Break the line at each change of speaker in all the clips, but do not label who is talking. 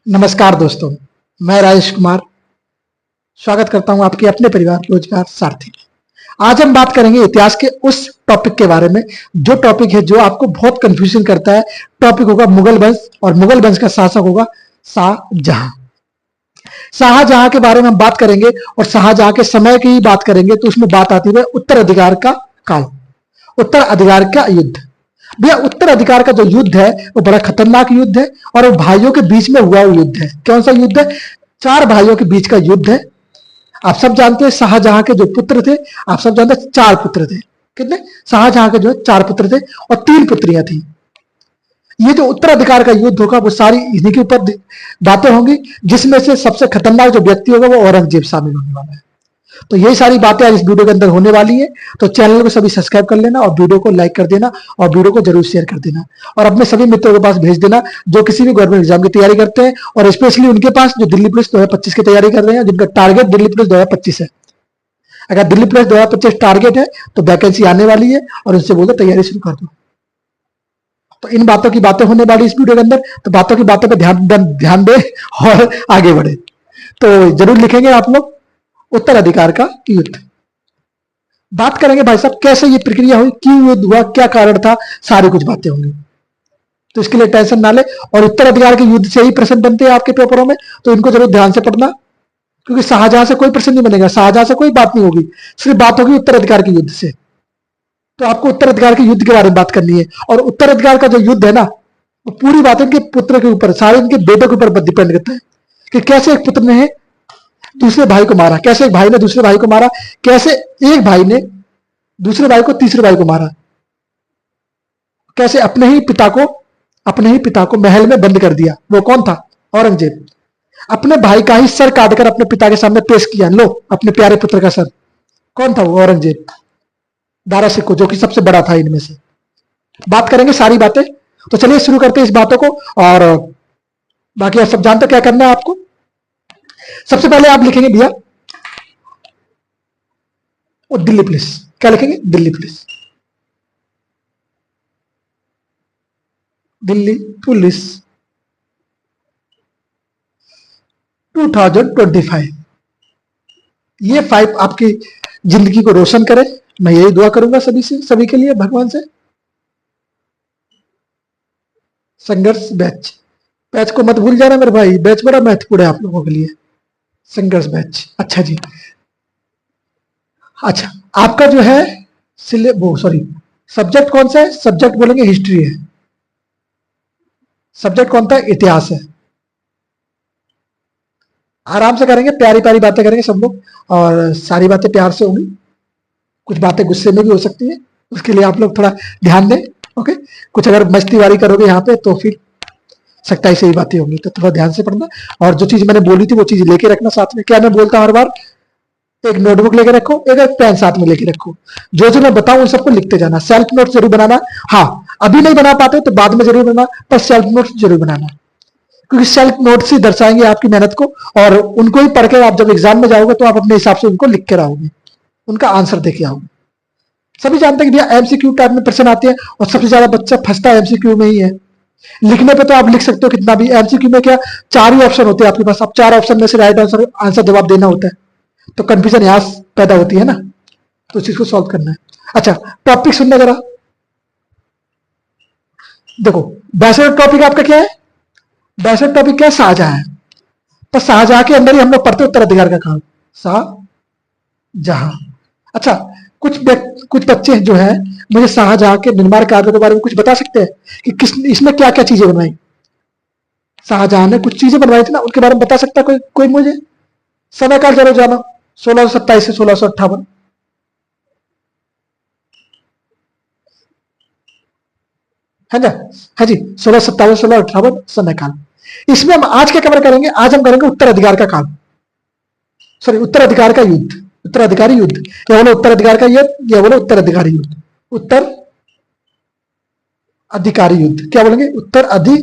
नमस्कार दोस्तों, मैं राजेश कुमार स्वागत करता हूं आपके अपने परिवार रोजगार सारथी में। आज हम बात करेंगे इतिहास के उस टॉपिक के बारे में जो टॉपिक है जो आपको बहुत कंफ्यूजन करता है। टॉपिक होगा मुगल वंश और मुगल वंश का शासक होगा शाहजहां। शाहजहां के बारे में हम बात करेंगे और शाहजहां के समय की बात करेंगे तो उसमें बात आती है उत्तराधिकार का काल, उत्तराधिकार का युद्ध। भैया उत्तराधिकार का जो युद्ध है वो बड़ा खतरनाक युद्ध है और वो भाइयों के बीच में हुआ वो युद्ध है। कौन सा युद्ध है? चार भाइयों के बीच का युद्ध है। आप सब जानते हैं शाहजहां के जो पुत्र थे, आप सब जानते हैं चार पुत्र थे। कितने? शाहजहां के जो चार पुत्र थे और तीन पुत्रियां थी। ये जो उत्तराधिकार का युद्ध होगा वो सारी इन्हीं के ऊपर बातें होंगी, जिसमें से सबसे खतरनाक जो व्यक्ति होगा वो औरंगजेब शामिल होने वाला है। तो यही सारी बातें आज इस वीडियो के अंदर होने वाली है। तो चैनल को सभी सब्सक्राइब कर लेना और वीडियो को लाइक कर देना और वीडियो को जरूर शेयर कर देना और अपने सभी मित्रों के पास भेज देना जो किसी भी गवर्नमेंट एग्जाम की तैयारी करते हैं और स्पेशली उनके पास जो दिल्ली पुलिस 2025 की तैयारी कर रहे हैं, जिनका टारगेट दिल्ली पुलिस 2025 है। अगर दिल्ली पुलिस 2025 टारगेट है तो वैकेंसी आने वाली है और उनसे बोलो तैयारी शुरू कर दो। तो इन बातों की बातें होने वाली इस वीडियो के अंदर, तो बातों की बातों पर ध्यान दे और आगे बढ़े। तो जरूर लिखेंगे आप लोग उत्तराधिकार का युद्ध। बात करेंगे भाई साहब कैसे ये प्रक्रिया हुई, क्यों युद्ध हुआ, क्या कारण था, सारी कुछ बातें होंगी। तो इसके लिए टेंशन ना ले और उत्तराधिकार के युद्ध से ही प्रश्न बनते हैं आपके पेपरों में, तो इनको जरूर ध्यान से पढ़ना, क्योंकि शाहजहां से कोई प्रश्न नहीं बनेगा, शाहजहां से कोई बात नहीं होगी, सिर्फ बात होगी उत्तराधिकार के युद्ध से। तो आपको उत्तराधिकार के युद्ध के बारे में बात करनी है और उत्तराधिकार का जो युद्ध है ना, वो पूरी बात इनके पुत्र के ऊपर, सारे इनके बेटों के ऊपर डिपेंड करता है कि कैसे एक पुत्र ने दूसरे भाई को मारा, कैसे एक भाई ने दूसरे भाई को मारा, कैसे एक भाई ने दूसरे भाई को तीसरे भाई को मारा, कैसे अपने ही पिता को महल में बंद कर दिया। वो कौन था? औरंगजेब। अपने भाई का ही सर काटकर अपने पिता के सामने पेश किया, लो अपने प्यारे पुत्र का सर। कौन था वो? औरंगजेब। दारा सिक्को, जो कि सबसे बड़ा था इनमें से। बात करेंगे सारी बातें, तो चलिए शुरू करते हैं इस बातों को। और बाकी आप सब जानते क्या करना है आपको। सबसे पहले आप लिखेंगे भैया वो दिल्ली पुलिस। क्या लिखेंगे? दिल्ली पुलिस। दिल्ली पुलिस 2025। ये 5 आपकी जिंदगी को रोशन करे, मैं यही दुआ करूंगा सभी से, सभी के लिए भगवान से। संघर्ष बैच, बैच को मत भूल जाना मेरे भाई, बैच बड़ा महत्वपूर्ण है आप लोगों के लिए। संघर्ष बैच, अच्छा जी। अच्छा, आपका जो है सब्जेक्ट कौन सा है? सब्जेक्ट बोलेंगे हिस्ट्री है। सब्जेक्ट कौन था? इतिहास है। आराम से करेंगे, प्यारी प्यारी बातें करेंगे सब लोग और सारी बातें प्यार से होंगी। कुछ बातें गुस्से में भी हो सकती है, उसके लिए आप लोग थोड़ा ध्यान दें। ओके, कुछ अगर मस्तीवारी करोगे यहाँ पे तो फिर सख्ताई से ही बातें होंगी, तो थोड़ा ध्यान से पढ़ना। और जो चीज मैंने बोली थी वो चीज लेके रखना साथ में। क्या मैं बोलता हूँ हर बार? एक नोटबुक लेके रखो, एक पेन साथ में लेके रखो, जो जो मैं बताऊं उन सबको लिखते जाना। सेल्फ नोट जरूर बनाना। हाँ, अभी नहीं बना पाते तो बाद में जरूर बनाना, पर सेल्फ नोट जरूर बनाना, क्योंकि सेल्फ नोट से दर्शाएंगे आपकी मेहनत को और उनको ही पढ़ के आप जब एग्जाम में जाओगे तो आप अपने हिसाब से उनको लिख के आओगे, उनका आंसर देके आओगे। सभी जानते हैं कि भैया एमसीक्यू टाइप में प्रश्न आते हैं और सबसे ज्यादा बच्चा फंसता एमसीक्यू में ही है। लिखने पे तो आप लिख सकते हो कितना भी, एमसीक्यू में क्या 4 ही ऑप्शन होते हैं आपके पास, अब 4 ऑप्शन में से राइट आंसर जवाब देना होता है, तो कंफ्यूजन यहां पैदा होती है ना, तो इस चीज को सॉल्व करना है। अच्छा, टॉपिक सुनना जरा। देखो, बैचलर टॉपिक आपका क्या है? बैचलर टॉपिक क्या है? शाहजहां है। तो शाहजहां के अंदर ही हम लोग पढ़ते उत्तराधिकार का काल, शाहजहां। अच्छा, कुछ बच्चे जो हैं मुझे शाहजहां के निर्माण कार्य के बारे में कुछ बता सकते हैं कि किस इसमें क्या क्या चीजें बनवाई? शाहजहां ने कुछ चीजें बनवाई थी ना, उनके बारे में बता सकता है कोई मुझे? समय काल जरूर जाना, 1627 से 1658। है ना? है जी, 1657 1658 समय काल। इसमें हम आज क्या कवर करेंगे? आज हम करेंगे उत्तराधिकार का काल, सॉरी उत्तराधिकार का युद्ध, उत्तराधिकारी युद्ध। या बोलो उत्तराधिकार का युद्ध, या बोलो उत्तराधिकारी युद्ध, उत्तर अधिकारी युद्ध। क्या बोलेंगे? उत्तर अधिकारी,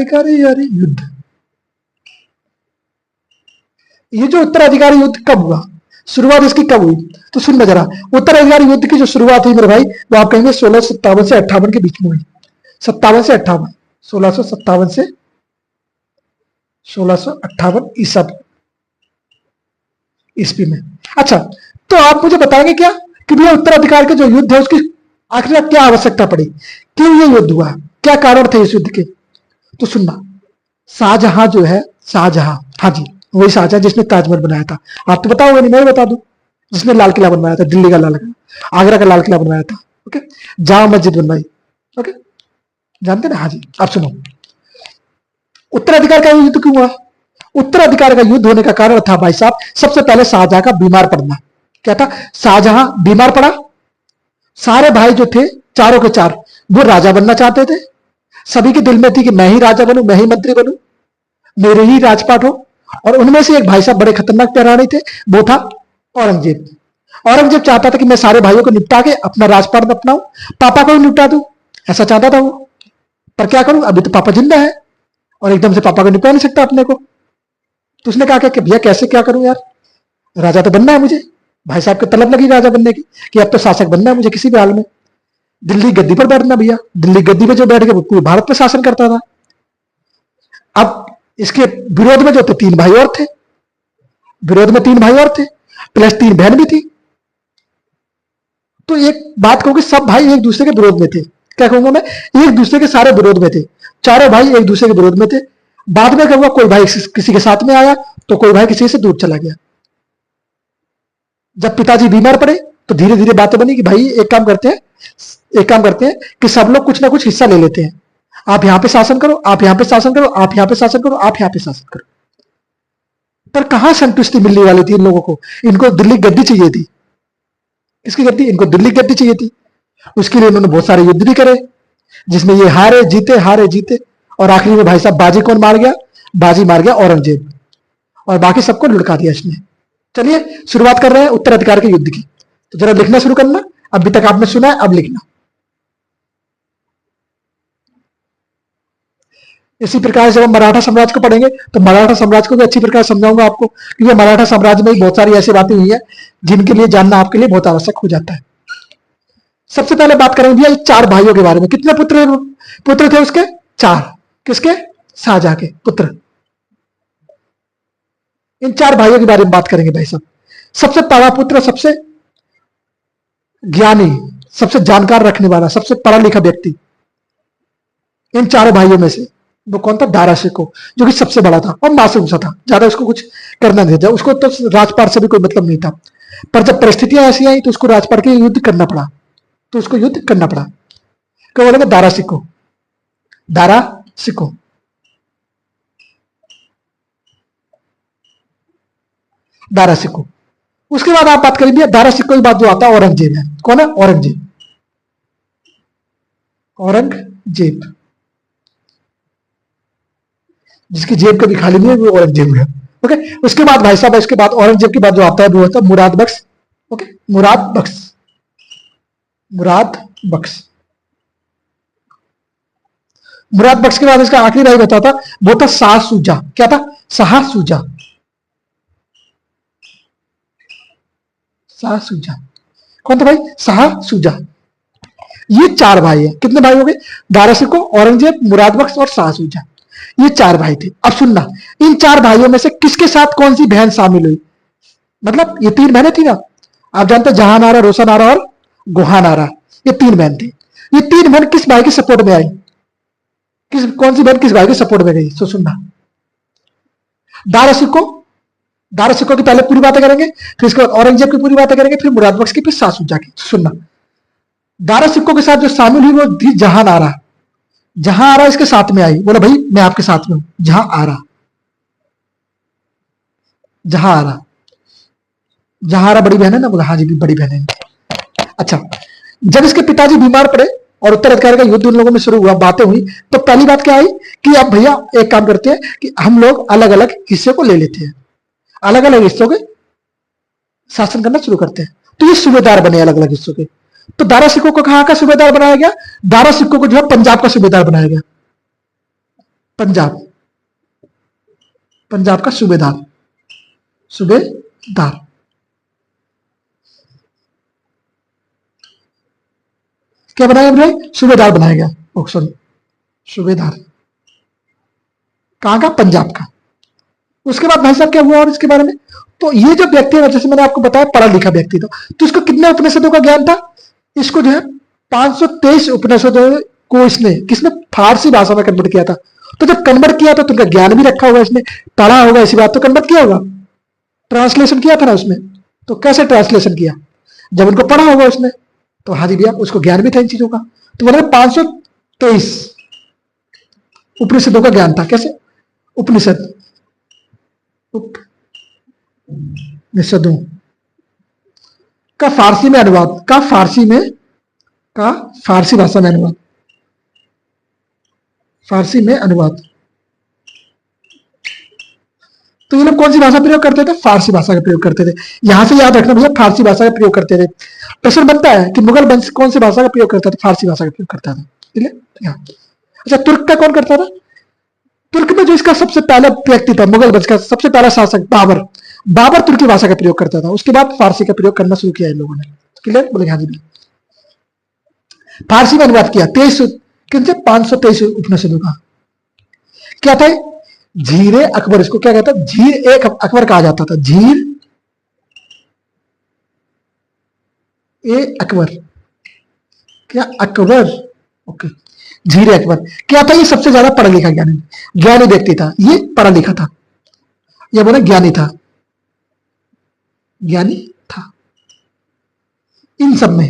कारी यारी युद्ध। ये जो उत्तराधिकारी युद्ध कब हुआ? शुरुआत इसकी कब हुई? तो सुन जरा, उत्तराधिकार युद्ध की जो शुरुआत हुई मेरे भाई, वो आप कहेंगे 1657 से 58 के बीच में हुई। 57 से 58, 1657 से 1658 ईस्वी में। अच्छा, तो आप मुझे बताएंगे क्या कि भैया उत्तराधिकार के जो युद्ध है उसकी आखिर क्या आवश्यकता पड़ी, क्यों ये युद्ध हुआ, क्या कारण थे इस युद्ध के? तो सुनना, शाहजहां जो है, शाहजहां, हाँ जी वही शाहजहां जिसने ताजमहल बनाया था। आप तो बताओगे नहीं, मैं बता दूं। जिसने लाल किला बनवाया था, दिल्ली का लाल किला, आगरा का लाल किला बनवाया था, ओके, जामा मस्जिद बनवाई, ओके, जानते ना? हाँ जी। अब सुनो, उत्तराधिकार का युद्ध क्यों हुआ? उत्तराधिकार का युद्ध होने का कारण था भाई साहब, सबसे पहले शाहजहां का बीमार पड़ना। क्या था? शाहजहां बीमार पड़ा। सारे भाई जो थे, चारों के चार, वो राजा बनना चाहते थे। सभी के दिल में थी कि मैं ही राजा बनूं, मैं ही मंत्री बनूं, मेरे ही राजपाट हो। और उनमें से एक भाई साहब बड़े खतरनाक प्राणी थे, वो था औरंगजेब। औरंगजेब चाहता था कि मैं सारे भाइयों को निपटा के अपना राजपाट में अपनाऊं, पापा को भी निपटा दूं, ऐसा चाहता था वो। पर क्या करूं, अभी तो पापा जिंदा है और एकदम से पापा को निपटा नहीं सकता अपने को। तो उसने कहा कि भैया कैसे क्या करूं यार, राजा तो बनना है मुझे। भाई साहब की तलब लगी राजा बनने की कि अब तो शासक बनना है मुझे किसी भी हाल में। दिल्ली गद्दी पर बैठना भैया, दिल्ली गद्दी पर जो बैठ के पूरे भारत पर शासन करता था। अब इसके विरोध में जो थे तीन भाई और थे, विरोध में तीन भाई और थे, प्लस तीन बहन भी थी। तो एक बात कहूं कि सब भाई एक दूसरे के विरोध में थे। क्या कहूंगा मैं, एक दूसरे के सारे विरोध में थे, चारों भाई एक दूसरे के विरोध में थे। बाद में कहूंगा कोई भाई किसी के साथ में आया तो कोई भाई किसी से दूर चला गया। जब पिताजी बीमार पड़े तो धीरे धीरे बातें बनी कि भाई एक काम करते हैं कि सब लोग कुछ ना कुछ हिस्सा ले लेते हैं। आप यहां पे शासन करो, आप यहां पे शासन करो, आप यहां पे शासन करो, आप यहां पे शासन करो। पर कहां संतुष्टि मिलने वाली थी इन लोगों को? इनको दिल्ली गद्दी चाहिए थी। किसकी गद्दी? इनको दिल्ली गद्दी चाहिए थी। उसके लिए उन्होंने बहुत सारे युद्ध भी करे, जिसमें ये हारे जीते और आखिरी में भाई साहब बाजी कौन मार गया? बाजी मार गया औरंगजेब, और बाकी सबको लुढ़का दिया इसने। चलिए शुरुआत कर रहे हैं उत्तराधिकार के युद्ध की। तो जरा लिखना शुरू करना, अभी तक आपने सुना है, अब लिखना। इसी प्रकार जब हम मराठा साम्राज्य को पढ़ेंगे तो मराठा साम्राज्य को भी अच्छी प्रकार समझाऊंगा आपको, क्योंकि मराठा साम्राज्य में बहुत सारी ऐसी बातें हुई है जिनके लिए जानना आपके लिए बहुत आवश्यक हो जाता है। सबसे पहले बात करेंगे भैया चार भाइयों के बारे में। कितने पुत्र थे उसके? चार। किसके? शाहजहां के पुत्र। इन चार भाइयों के बारे में बात करेंगे भाई साहब। सबसे बड़ा पुत्र, सबसे ज्ञानी, सबसे जानकार रखने वाला, सबसे पढ़ा लिखा व्यक्ति इन चारों भाइयों में से वो कौन था? दारा शिकोह, जो कि सबसे बड़ा था और मासूम सा था, ज्यादा उसको कुछ करना नहीं था, उसको तो राजपाट से भी कोई मतलब नहीं था। पर जब परिस्थितियां ऐसी आई तो उसको राजपाट के युद्ध करना पड़ा, तो उसको युद्ध करना पड़ा। क्या बोलेंगे? दारा शिकोह, दारा शिकोह। दारा शिकोह। उसके बाद आप बात करेंगे दारा शिकोह के बाद जो आता है औरंगजेब है। कौन है? औरंगजेब। औरंगजेब, जिसकी जेब कभी खाली नहीं है वो औरंगजेब है। ओके, उसके बाद भाई साहब, इसके बाद औरंगजेब के बाद जो आता है वो होता है मुराद बख्श। ओके, मुराद बख्श, मुराद बख्श। मुराद बख्श के बाद इसका आखिरी भाई बता था, वो था शाह सूजा। क्या था? शाह सूजा, शाह सूजा। कौन था भाई? शाह सूजा। ये चार भाई है। कितने भाई हो गए? दारा शिकोह, औरंगजेब, मुराद बख्श और शाह सूजा। ये चार भाई थे। अब सुनना, इन चार भाइयों में से किसके साथ कौन सी बहन शामिल हुई? मतलब ये तीन बहनें थी ना, आप जानते हैं, जहान आरा, रोशन आरा और गुहान आरा, ये तीन बहन थी। ये तीन बहन किस भाई के सपोर्ट में आई? कौन सी बहन किस भाई के सपोर्ट में गई? तो सुनना, दारा शिकोह, दारा शिकोह की पहले पूरी बातें करेंगे, फिर इसके बाद औरंगजेब की पूरी बातें करेंगे, फिर मुराद बख्श की, फिर शाह सूजा की। सुनना, दारा शिकोह के साथ जो शामिल हुई वो थी जहान आरा। जहां आरा इसके साथ में आई, बोला भाई मैं आपके साथ में हूं। जहां आरा, जहां आरा, जहां आरा बड़ी बहन है ना? बोला हाँ जी बड़ी बहन है। अच्छा, जब इसके पिताजी बीमार पड़े और उत्तराधिकारी का युद्ध उन लोगों में शुरू हुआ, बातें हुई, तो पहली बात क्या आई कि अब भैया एक काम करते हैं कि हम लोग अलग अलग हिस्से को ले लेते हैं, अलग अलग हिस्सों के शासन करना शुरू करते हैं। तो ये सूबेदार बने अलग अलग हिस्सों के। तो दारा शिकोह को कहां का सूबेदार बनाया गया? दारा शिकोह को जो है पंजाब का सूबेदार बनाया गया। पंजाब, पंजाब का सूबेदार, सूबेदार। क्या बनाया भाई? सूबेदार बनाया गया। सॉरी, सूबेदार कहां का? पंजाब का। उसके बाद भाई साहब क्या हुआ और इसके बारे में? तो ये जो व्यक्ति है, जैसे मैंने आपको बताया पढ़ा लिखा व्यक्ति था, तो इसको कितने उपनिषदों का ज्ञान था? इसको जो है 523 उपनिषदों को इसने किसने फारसी भाषा में कन्वर्ट किया था। तो जब कन्वर्ट किया था तो उनका ज्ञान भी रखा होगा, इसने पढ़ा होगा, इसी बात तो कन्वर्ट किया होगा, ट्रांसलेशन किया था ना उसमें। तो कैसे ट्रांसलेशन किया? जब उनको पढ़ा होगा उसने, तो हाँ जी भैया उसको ज्ञान भी था इन चीजों का। तो बोले 523 उपनिषदों का ज्ञान था। कैसे? उपनिषद, उपनिषदों का फारसी में अनुवाद, का फारसी भाषा में अनुवाद, फारसी में अनुवाद। तो ये लोग कौन सी भाषा प्रयोग करते थे? फारसी भाषा का प्रयोग करते थे। यहां से याद रखना भैया, फारसी भाषा का प्रयोग करते थे। प्रश्न बनता है कि मुगल वंश कौन सी भाषा का प्रयोग करता था? फारसी भाषा का प्रयोग करता था। ठीक है। अच्छा, तुर्क का कौन करता था? तुर्क में जो इसका सबसे पहला व्यक्ति था, मुगल वंश का सबसे पहला शासक बाबर, बाबर तुर्की भाषा का प्रयोग करता था। उसके बाद फारसी का प्रयोग करना शुरू किया इन लोगों ने। क्लियर? बोले हाँ जी। फारसी में अनुवाद किया 23 किनसे? 523 उपनिषदों का। क्या था? झीरे अकबर, इसको क्या कहता? झीर एक अकबर कहा जाता था। झीर ए अकबर, क्या अकबर? ओके, झीरे अकबर क्या था? ये सबसे ज्यादा पढ़ा लिखा ज्ञानी व्यक्ति था। ये पढ़ा लिखा था, ये बोले ज्ञानी था, ज्ञानी था। इन सब में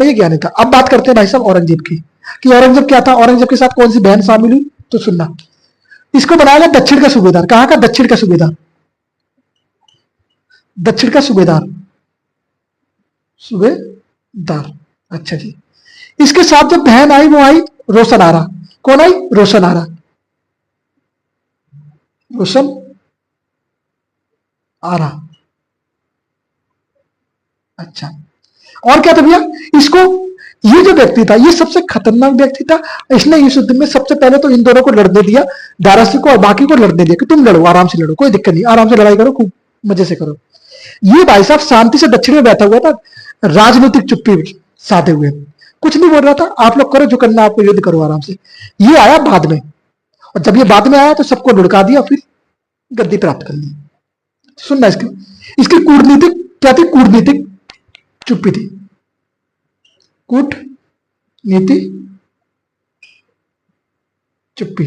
ये ज्ञानी था। अब बात करते हैं भाई साहब औरंगजेब की, कि औरंगजेब क्या था? औरंगजेब के साथ कौन सी बहन शामिल हुई? तो सुनना, इसको बनाया गया दक्षिण का सूबेदार। कहां का? दक्षिण का सूबेदार, दक्षिण का सूबेदार, सूबेदार। अच्छा जी। इसके साथ जब बहन आई, वो आई रोशन आरा। कौन आई? रोशन आरा, रोशन आरा। अच्छा, और क्या था भैया? इसको, ये जो व्यक्ति था ये सबसे खतरनाक व्यक्ति था। इसने इस युद्ध में सबसे पहले तो इन दोनों को लड़ने दिया, दारा सिकोह और बाकी को लड़ने दिया कि तुम लड़ो, आराम से लड़ो, कोई दिक्कत नहीं, आराम से लड़ाई करो, खूब मजे से करो। ये भाई साहब शांति से दक्षिण में बैठा हुआ था, राजनीतिक चुप्पी साधे हुए, कुछ नहीं बोल रहा था। आप लोग करो जो करना, आपको युद्ध करो आराम से। ये आया बाद में, और जब ये बाद में आया तो सबको लुढ़का दिया, फिर गद्दी प्राप्त कर ली। सुनना, इसकी कूटनीतिक क्या थी? कूटनीतिक चुप्पी थी, कूटनीति चुप्पी।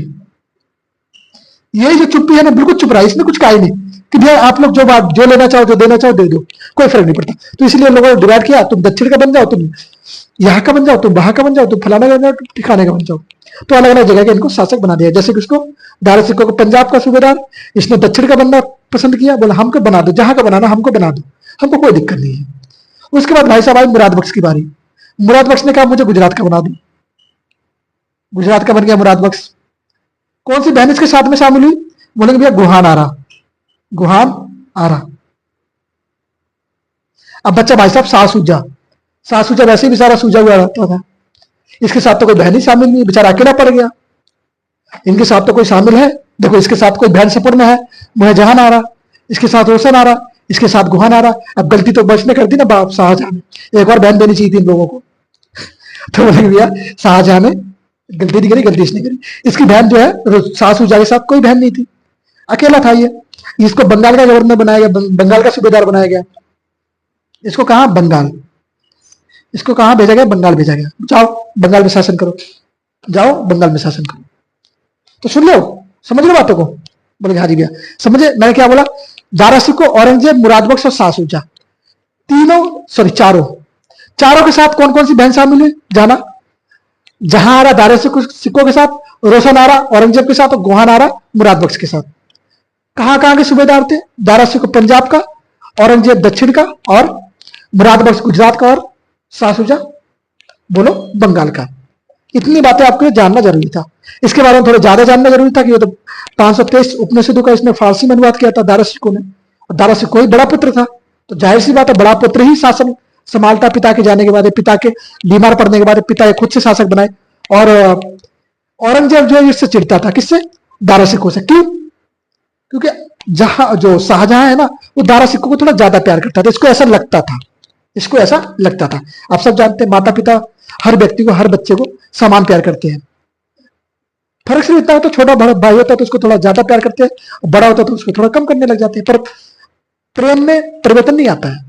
ये जो चुप्पी है ना, बिल्कुल चुप रहा, इसने कुछ कहा ही नहीं कि भैया आप लोग जो लेना चाहो, जो देना चाहो दे दो, कोई फर्क नहीं पड़ता। तो इसलिए लोगों ने डिवाइड किया, तुम दक्षिण का बन जाओ, तुम यहाँ का बन जाओ, तुम वहां का बन जाओ, तुम फलाना का बन जाओ, ठिकाने का बन जाओ। तो अलग अलग जगह के इनको शासक बना दिया। जैसे कि उसको दारा सिकोह को पंजाब का सूबेदार, इसने दक्षिण का बनना पसंद किया, बोला हमको बना दो, जहां का बनाना हमको बना दो, हमको कोई दिक्कत नहीं है। उसके बाद भाई साहब आई मुराद बख्श की बारी। मुराद बख्श ने कहा मुझे गुजरात का बना दो, गुजरात का बन गया मुराद बख्श। कौन सी बहन इसके साथ में शामिल हुई? बोलेंगे भैया गुहान आरा, गुहान आरा। अब बच्चा भाई साहब सासूजा, सासूजा वैसे भी सारा सूजा हुआ रहता था, इसके साथ तो कोई बहन ही शामिल नहीं, बेचारा अकेला पड़ गया। इनके साथ तो कोई शामिल है, देखो इसके साथ कोई बहन सपुर है, मुझे जहान आ रहा, इसके साथ रोशन आ रहा, इसके साथ गुहान आ रहा। अब गलती तो बच ने कर दी ना बाप शाहजहां ने, एक और बहन देनी चाहिए थी इन लोगों को। तो बोलेंगे भैया शाहजहां ने गलती नहीं करी, गलती इसने करी। इसकी बहन जो है सासूजा के साथ कोई बहन नहीं थी, अकेला था ये। इसको बंगाल का गवर्नर बनाया गया, बंगाल का सूबेदार बनाया गया। इसको कहा? बंगाल। इसको कहां भेजा गया? बंगाल भेजा गया। जाओ बंगाल में शासन करो, जाओ बंगाल में शासन करो। तो सुन लो, समझ लो बातों को? बोले हाँ जी भैया समझे। मैंने क्या बोला? दारा सिकोह, औरंगजेब, मुराद बख्श और सासूजा, चारों के साथ कौन कौन सी बहन शामिल हुई? जाना, जहां आ रहा दारा सिकोह के साथ, रोशन आ रहा औरंगजेब के साथ, और गुहान आ रहा मुराद बख्श के साथ। कहां के सूबेदार थे? दारा सिकोह पंजाब का, औरंगजेब दक्षिण का, और मुराद बख्श गुजरात का, और सासूजा बोलो बंगाल का। इतनी बातें आपको जानना जरूरी था। इसके बारे में थोड़ा ज्यादा जानना जरूरी था कि वो तो 523 उपनिषदों का इसने फारसी में अनुवाद किया था दारा सिकोह ने, और दारा सिकोह ही बड़ा पुत्र था, तो जाहिर सी बात है बड़ा पुत्र ही शासन संभालता। पिता के जाने के बाद, पिता के बीमार पड़ने के बाद पिता खुद से शासक बनाए। और औरंगजेब जो है इससे चिढ़ता था, किससे? दारा सिकोह से। क्यों? क्योंकि जो शाहजहां है ना, वो दारा सिकोह को थोड़ा ज्यादा प्यार करता था, इसको ऐसा लगता था, इसको ऐसा लगता था। आप सब जानते हैं माता पिता हर व्यक्ति को, हर बच्चे को समान प्यार करते हैं। फर्क सिर्फ इतना होता है, छोटा बड़ा भाई होता है तो उसको थोड़ा ज्यादा प्यार करते हैं, और बड़ा होता है तो उसको थोड़ा कम करने लग जाते हैं। पर प्रेम में परिवर्तन नहीं आता है,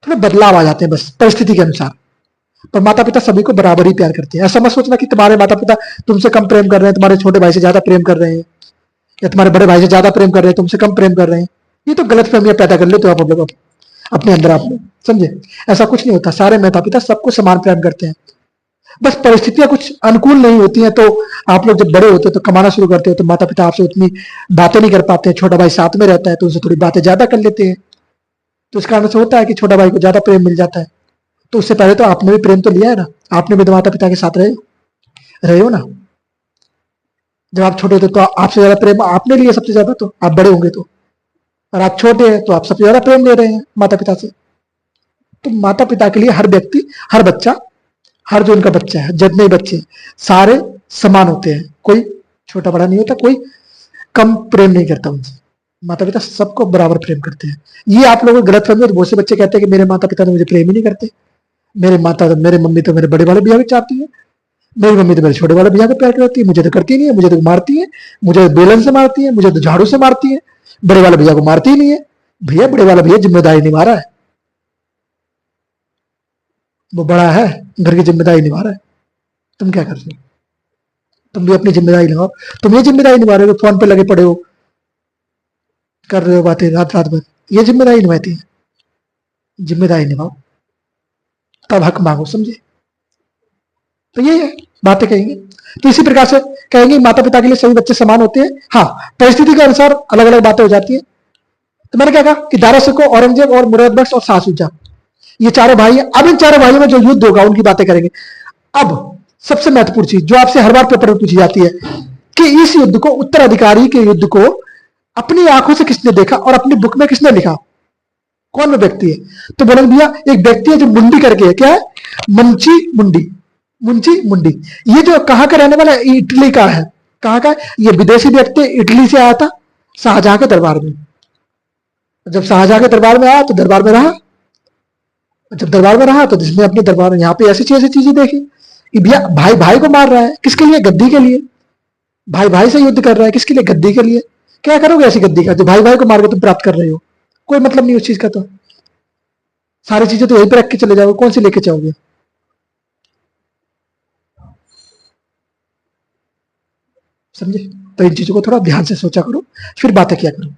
थोड़े बदलाव आ जाते हैं बस परिस्थिति के अनुसार। पर माता पिता सभी को बराबर ही प्यार करते हैं। ऐसा मत सोचना कि तुम्हारे माता पिता तुमसे कम प्रेम कर रहे हैं, तुम्हारे छोटे भाई से ज्यादा प्रेम कर रहे हैं, या तुम्हारे बड़े भाई से ज्यादा प्रेम कर रहे हैं, तुमसे कम प्रेम कर रहे हैं। ये तो गलत फहमियां पैदा कर लेते हो आप लोग अपने अंदर, आप लोग समझे। ऐसा कुछ नहीं होता, सारे माता पिता सबको समान प्रेम करते हैं। बस परिस्थितियां कुछ अनुकूल नहीं होती हैं, तो आप लोग जब बड़े होते हो तो कमाना शुरू करते हो, तो माता पिता आपसे उतनी बातें नहीं कर पाते हैं। छोटा भाई साथ में रहता है तो उनसे थोड़ी बातें ज्यादा कर लेते हैं, तो इस कारण से होता है कि छोटा भाई को ज्यादा प्रेम मिल जाता है। तो उससे पहले तो आपने भी प्रेम तो लिया है ना, आपने भी तो माता पिता के साथ रहे हो ना। जब आप छोटे थे तो आपसे ज्यादा प्रेम आपने लिया सबसे ज्यादा, तो आप बड़े होंगे तो, और आप छोटे हैं तो आप सबसे ज्यादा प्रेम ले रहे हैं माता पिता से। तो माता पिता के लिए हर व्यक्ति, हर बच्चा, हर जो उनका बच्चा है, जितने बच्चे सारे समान होते हैं, कोई छोटा बड़ा नहीं होता, कोई कम प्रेम नहीं करता उनसे। माता पिता सबको बराबर प्रेम करते हैं। ये आप लोगों को गलत फहमी है। बहुत से बच्चे कहते हैं कि मेरे माता पिता ने मुझे प्रेम ही नहीं करते, मेरे मम्मी तो मेरे बड़े वाले भैया को चाहती है, मेरी मम्मी तो मेरे छोटे वाले भैया को प्यार करती है, मुझे तो करती नहीं है, मुझे तो मारती है, मुझे बेलन से मारती है, मुझे तो झाड़ू से मारती है, बड़े वाले भैया को मारती ही नहीं है। भैया बड़े वाला भैया जिम्मेदारी निभा रहा है, वो बड़ा है, घर की जिम्मेदारी निभा रहा है। तुम क्या कर रहे हो? तुम भी अपनी जिम्मेदारी निभाओ। तुम ये जिम्मेदारी निभा रहे हो, फोन पे लगे पड़े हो, कर रहे हो बातें रात रात भर, ये जिम्मेदारी निभाती है। जिम्मेदारी निभाओ, तब हक मांगो, समझे। तो ये है बातें कहेंगे। तो इसी प्रकार से कहेंगे माता पिता के लिए सभी बच्चे समान होते हैं। हाँ, परिस्थिति के अनुसार अलग अलग बातें हो जाती है। तो मैंने क्या कहा कि दारा सिकोह, औरंगजेब और मुराद बख्श और शाह शुजा, ये चारों भाई हैं। अब इन चारों भाइयों में जो युद्ध होगा उनकी बातें करेंगे। अब सबसे महत्वपूर्ण चीज जो आपसे हर बार पेपर में पूछी जाती है कि इस युद्ध को, उत्तराधिकारी के युद्ध को अपनी आंखों से किसने देखा और अपनी बुक में किसने लिखा? कौन वो व्यक्ति है? तो बोले भैया एक व्यक्ति है जो मुंडी करके है। क्या है? मुंची मुंडी, मुंची मुंडी। ये जो कहां का रहने वाला है? इटली का है। कहां का है? ये विदेशी व्यक्ति इटली से आया था शाहजहां के दरबार में। जब शाहजहां के दरबार में आया तो दरबार में रहा। जब दरबार में रहा तो जिसने अपने दरबार में यहाँ पे ऐसी चीजें देखी कि भैया भाई भाई को मार रहा है, किसके लिए? गद्दी के लिए। भाई भाई से युद्ध कर रहा है, किसके लिए? गद्दी के लिए। क्या करोगे ऐसी गद्दी का जो भाई भाई को मार के तुम प्राप्त कर रहे हो? कोई मतलब नहीं उस चीज का। तो सारी चीजें तो यहीं पर रख के चले जाओगे, कौन सी लेके जाओगे? समझे। तो इन चीजों को थोड़ा ध्यान से सोचा करो, फिर बातें किया करो।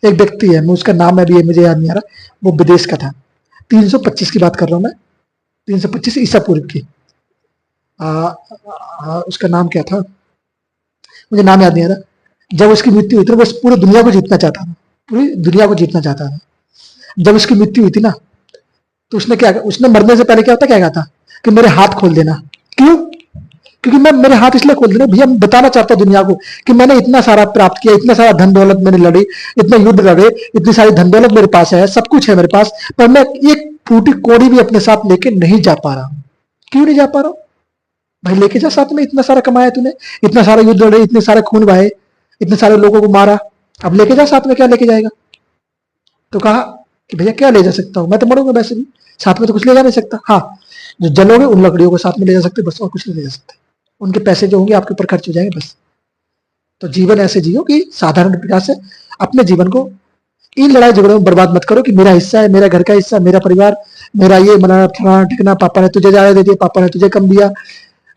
एक व्यक्ति है, मैं उसका नाम अभी मुझे याद नहीं आ रहा, वो विदेश का था। 325 की बात कर रहा हूं मैं, 325 ईसा पूर्व की। उसका नाम क्या था मुझे नाम याद नहीं आ रहा। जब उसकी मृत्यु हुई थी वो पूरी दुनिया को जीतना चाहता था, पूरी दुनिया को जीतना चाहता था। जब उसकी मृत्यु हुई थी ना, तो उसने मरने से पहले क्या होता, क्या कहा था कि मेरे हाथ खोल देना। क्यों? क्योंकि मैं मेरे हाथ इसलिए खोल देना भैया, मैं बताना चाहता हूं दुनिया को कि मैंने इतना सारा प्राप्त किया, इतना सारा धन दौलत मैंने लड़ी, इतना युद्ध लड़े, इतनी सारी धन दौलत मेरे पास है, सब कुछ है मेरे पास, पर मैं एक फूटी कोड़ी भी अपने साथ लेके नहीं जा पा रहा हूं। क्यों नहीं जा पा रहा हूं? भाई लेके जा साथ में, इतना सारा कमाया तूने, इतना सारा युद्ध लड़े, इतने सारे खून बहाए, इतने सारे लोगों को मारा, अब लेके जा साथ में। क्या लेके जाएगा? तो कहा कि भैया क्या ले जा सकता हूं, मैं तो मरूंगा वैसे भी, साथ में तो कुछ ले जा नहीं सकता। हाँ, जो जलोगे उन लकड़ियों को साथ में ले जा सकते, बस, और कुछ नहीं ले जा सकते। उनके पैसे जो होंगे आपके ऊपर खर्च हो जाएंगे, बस। तो जीवन ऐसे जियो कि साधारण प्रकार से अपने जीवन को इन लड़ाई झगड़ों में बर्बाद मत करो कि मेरा हिस्सा है, मेरा घर का हिस्सा, मेरा परिवार, मेरा ये मना फलाना ठिकना, पापा ने तुझे ज्यादा दे दिया, पापा ने तुझे कम दिया।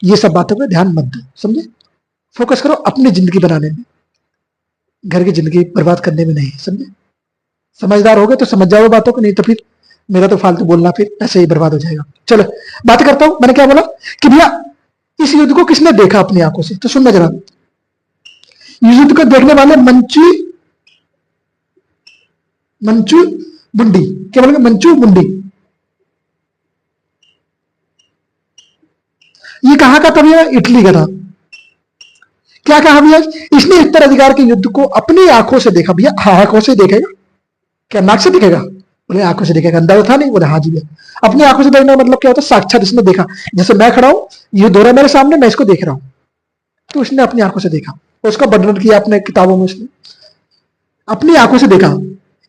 ये सब बातों पर ध्यान मत दो, समझे। फोकस करो अपनी जिंदगी बनाने में, घर की जिंदगी बर्बाद करने में नहीं, समझे। समझदार हो गए तो समझ जाओ बातों को, नहीं तो फिर मेरा तो फालतू बोलना फिर ऐसे ही बर्बाद हो जाएगा। चलो बात करता हूं। मैंने क्या बोला कि भैया इस युद्ध को किसने देखा अपनी आंखों से? तो सुनना जरा, युद्ध को देखने वाले मंचू मुंडी, क्या बोलेंगे? मंचू मुंडी। ये कहां का था भैया? इटली का था। क्या कहा भैया? इसने उत्तराधिकार के युद्ध को अपनी आंखों से देखा। भैया हाँ, आंखों से देखेगा क्या? नाक से दिखेगा? बोले आंखों से देखेगा। अंदाजा था नहीं? बोले हाँ जी भैया। अपनी आंखों से देखने का मतलब क्या होता है? साक्षात इसने देखा। जैसे मैं खड़ा हूं, ये दो मेरे सामने, मैं इसको देख रहा हूं, तो उसने अपनी आंखों से देखा। उसका वर्णन किया अपने किताबों में, उसने अपनी आंखों से देखा।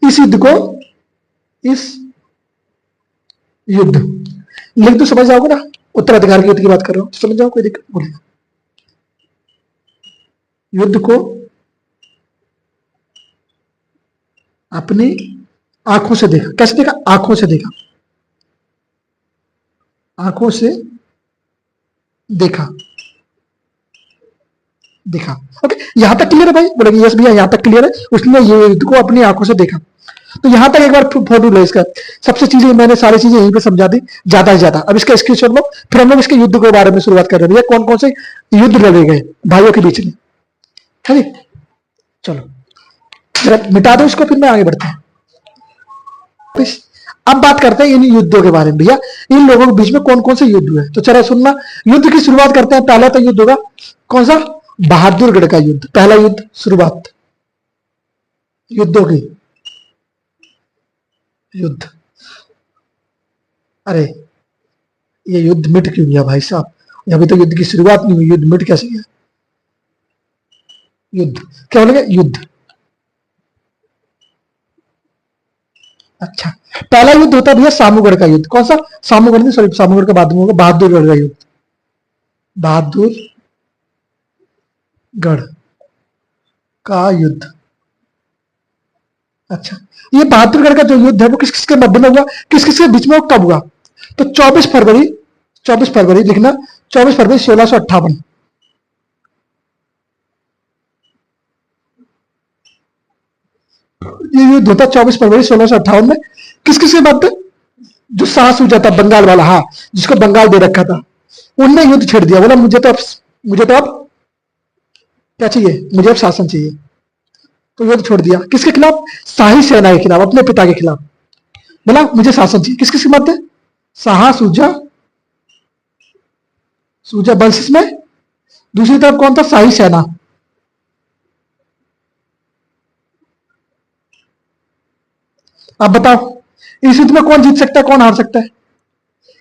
इस युद्ध को, इस युद्ध लिख तो समझ जाओगे ना, उत्तराधिकार के युद्ध की बात कर रहा हूं, समझ जाओ, कोई दिक्कत बोलेगा। युद्ध को अपनी आंखों से देखा। कैसे देखा? आंखों से देखा, आंखों से देखा, देखा। ओके, यहां तक क्लियर है भाई? बोलेंगे यस भैया यहां तक क्लियर है। उसने ये युद्ध को अपनी आंखों से देखा। तो यहां तक एक बार फोटो लो इसका। सबसे चीजें मैंने सारी चीजें यहीं पे समझा दी ज्यादा से ज्यादा। अब इसका स्क्रीनशॉट लो, फिर हम लोग इसके युद्ध के बारे में शुरुआत कर रहे हैं। भैया कौन कौन से युद्ध लड़े गए भाइयों के बीच में, है जी? चलो जरा मिटा दो इसको, फिर मैं आगे बढ़ता हूं। अब बात करते हैं इन युद्धों के बारे में। भैया इन लोगों के बीच में कौन कौन से युद्ध हुए, तो चलो सुनना। युद्ध की शुरुआत करते हैं। पहला तो युद्ध होगा कौन सा? बहादुरगढ़ का युद्ध। पहला युद्ध, शुरुआत युद्धों की, युद्ध। अरे ये युद्ध मिट क्यों गया भाई साहब? अभी तो युद्ध की शुरुआत नहीं हुई, युद्ध मिट कैसे गया? युद्ध क्या बोलेंगे? युद्ध। अच्छा, पहला युद्ध होता है भैया सामूगढ़ का युद्ध। कौन सा? सामूगढ़ नहीं, सॉरी, सामूगढ़ का बाद में होगा बहादुरगढ़ का युद्ध। बहादुरगढ़ का युद्ध। अच्छा, ये बहादुरगढ़ का जो युद्ध है वो किस किस के मध्य में हुआ, किस किस के बीच में, कब हुआ? तो 24 फरवरी, 24 फरवरी लिखना, 24 फरवरी 1658। ये युद्ध होता 24 फरवरी 1658 में। किस किस के मध्य? जो शाह सूजा था बंगाल वाला, हाँ, जिसको बंगाल दे रखा था, उनने युद्ध छेड़ दिया। बोला मुझे तो अब क्या चाहिए? मुझे अब शासन चाहिए। तो युद्ध छोड़ दिया। किसके खिलाफ? शाही सेना के खिलाफ, अपने पिता के खिलाफ। बोला मुझे शासन चाहिए। किस किस के मध्य? शाह सूजा, सूजा वंश में। दूसरी तरफ कौन था? शाही सेना। अब बताओ इस युद्ध में कौन जीत सकता है, कौन हार सकता है?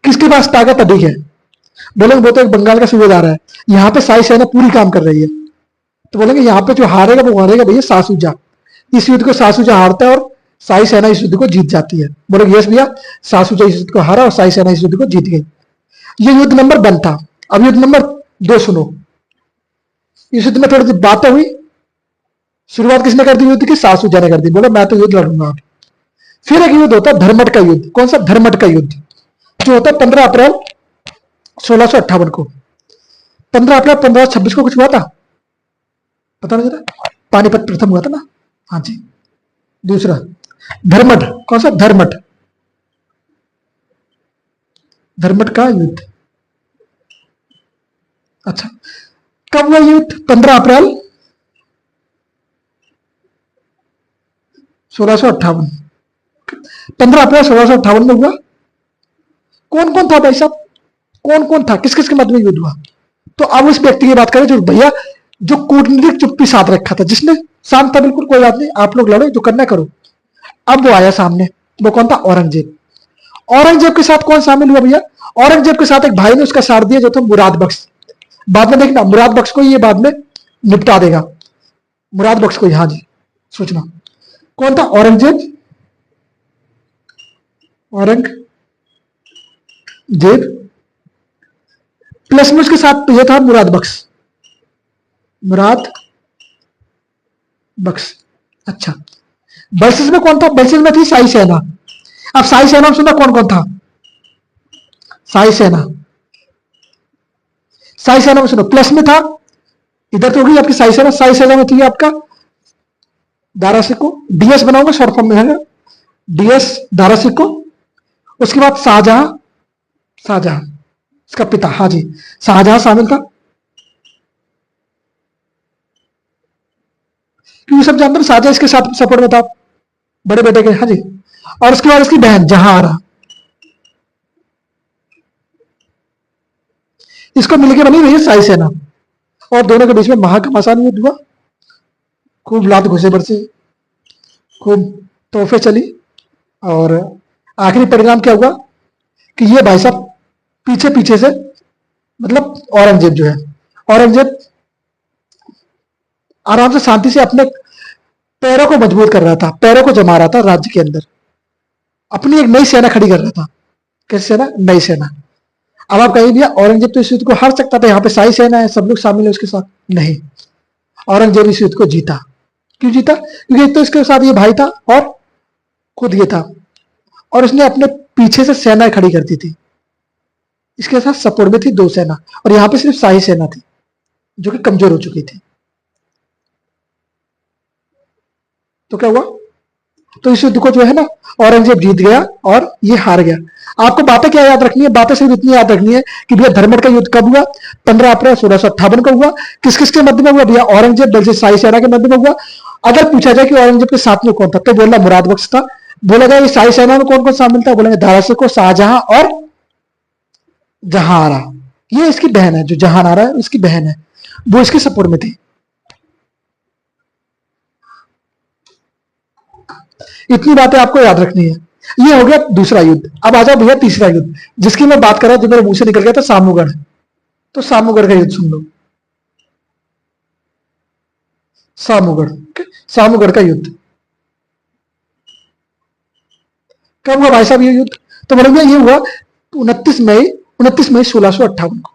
किसके पास ताकत अधिक है? बोलेंगे वो तो एक बंगाल का सूबेदार है। यहाँ पे शाही सेना पूरी काम कर रही है। तो बोलेंगे यहाँ पे जो हारेगा वो हारेगा भैया सासूजा। इस युद्ध को सासूजा हारता है और शाही सेना इस युद्ध को जीत जाती है। बोलेंगे यस भैया, सासूजा इस युद्ध को हारा और शाही सेना इस युद्ध को जीत गई। ये युद्ध नंबर 1 था। अब युद्ध नंबर 2 सुनो। इस युद्ध में थोड़ी सी बातें हुई। शुरुआत किसने कर दी युद्ध की? सासूजा ने कर दी। बोला मैं तो युद्ध लड़ूंगा। फिर एक युद्ध होता है धर्मट का युद्ध। कौन सा? धर्मट का युद्ध, जो होता है 15 अप्रैल 1658 को। 15 अप्रैल 1526 को कुछ हुआ था, पता नहीं जरा? पानीपत प्रथम हुआ था ना? हाँ जी। दूसरा धर्मट। कौन सा? धर्मट, धर्मट का युद्ध। अच्छा, कब हुआ युद्ध? 15 अप्रैल 1658। 15 अप्रैल 1658 में हुआ। कौन कौन था भाई साहब? कौन कौन था? किस किस के मध्य में युद्ध हुआ? तो अब उस व्यक्ति की बात करें जो भैया जो कूटनीतिक चुप्पी साध रखा था, जिसने शांत था बिल्कुल, कोई बात नहीं, आप लोग लड़ो, जो करना करो। अब वो आया सामने। वो कौन था? औरंगजेब। औरंगजेब के साथ कौन शामिल हुआ भैया? औरंगजेब के साथ एक भाई ने उसका साथ दिया जो था मुराद बख्श। बाद में देखना मुराद बख्श को ये बाद में निपटा देगा। मुराद बख्श को, हाँ जी, सोचना कौन था? औरंगजेब। औरंगजेब प्लस में उसके साथ ये था मुराद बख्श। मुराद बख्श। अच्छा, वर्सेस में कौन था? वर्सेस में थी शाही सेना। अब शाही सेना में सुना कौन कौन था? शाही सेना, शाही सेना में सुनो प्लस में था, इधर तो होगी आपकी शाही सेना। शाही सेना में थी आपका दारा सिक्को, डीएस बनाऊंगा शॉर्ट फॉर्म में है, डीएस दारा सिक्को। उसके बाद शाहजहां, शाहजहां इसका पिता, हाँ जी, शाहजहां शामिल था। क्योंकि सब जानते हैं शाहजहां इसके साथ सपोर्ट में था, बड़े बेटे के, हाँ जी। और उसके बाद इसकी बहन जहांआरा, इसको मिलकर बनी रही है शाही सेना। और दोनों के बीच में महाघमासान युद्ध हुआ। खूब लात घुसे बरसे, खूब तोहफे चली। और आखिरी परिणाम क्या हुआ कि ये भाई साहब पीछे पीछे से, मतलब औरंगजेब जो है, औरंगजेब आराम से शांति से अपने पैरों को मजबूत कर रहा था, पैरों को जमा रहा था राज्य के अंदर, अपनी एक नई सेना खड़ी कर रहा था। कैसी सेना? नई सेना। अब आप कहेंगे भैया औरंगजेब तो इस युद्ध को हार सकता था, यहाँ पे शाही सेना है, सब लोग शामिल है उसके साथ। नहीं, औरंगजेब इस युद्ध को जीता। क्यों जीता? क्योंकि एक तो इसके साथ ये भाई था और खुद ये था, और उसने अपने पीछे से सेना खड़ी कर दी थी। इसके साथ सपोर्ट में थी दो सेना, और यहाँ पे सिर्फ शाही सेना थी जो कि कमजोर हो चुकी थी। तो क्या हुआ? तो इस युद्ध को जो है ना, औरंगजेब जीत गया और ये हार गया। आपको बातें क्या याद रखनी है? बातें सिर्फ इतनी याद रखनी है कि भैया धर्मठ का युद्ध कब हुआ? 15 अप्रैल 1658 को हुआ। किस किस के मध्य में हुआ? भैया औरंगजेब दल से शाही सेना के मध्य में हुआ। अगर पूछा जाए कि औरंगजेब के साथ में कौन था, तो बोलना मुराद बख्श था। बोला जाए शाही सेना में कौन कौन शामिल था, बोलेंगे दारा सिकोह, शाहजहां और जहां आरा। ये इसकी बहन है, जो जहां आरा है उसकी बहन है, वो इसके सपोर्ट में थी। इतनी बातें आपको याद रखनी है। ये हो गया दूसरा युद्ध। अब आ जाओ भैया तीसरा युद्ध, जिसकी मैं बात कर रहा हूं, जो मेरे मुंह से निकल गया था, सामूगढ़। तो सामूगढ़ का युद्ध सुन लो। सामूगढ़, सामूगढ़ का युद्ध कब हुआ भाई साहब ये युद्ध? तो बोलेंगे ये हुआ 29 मई, 29 मई 1658 को।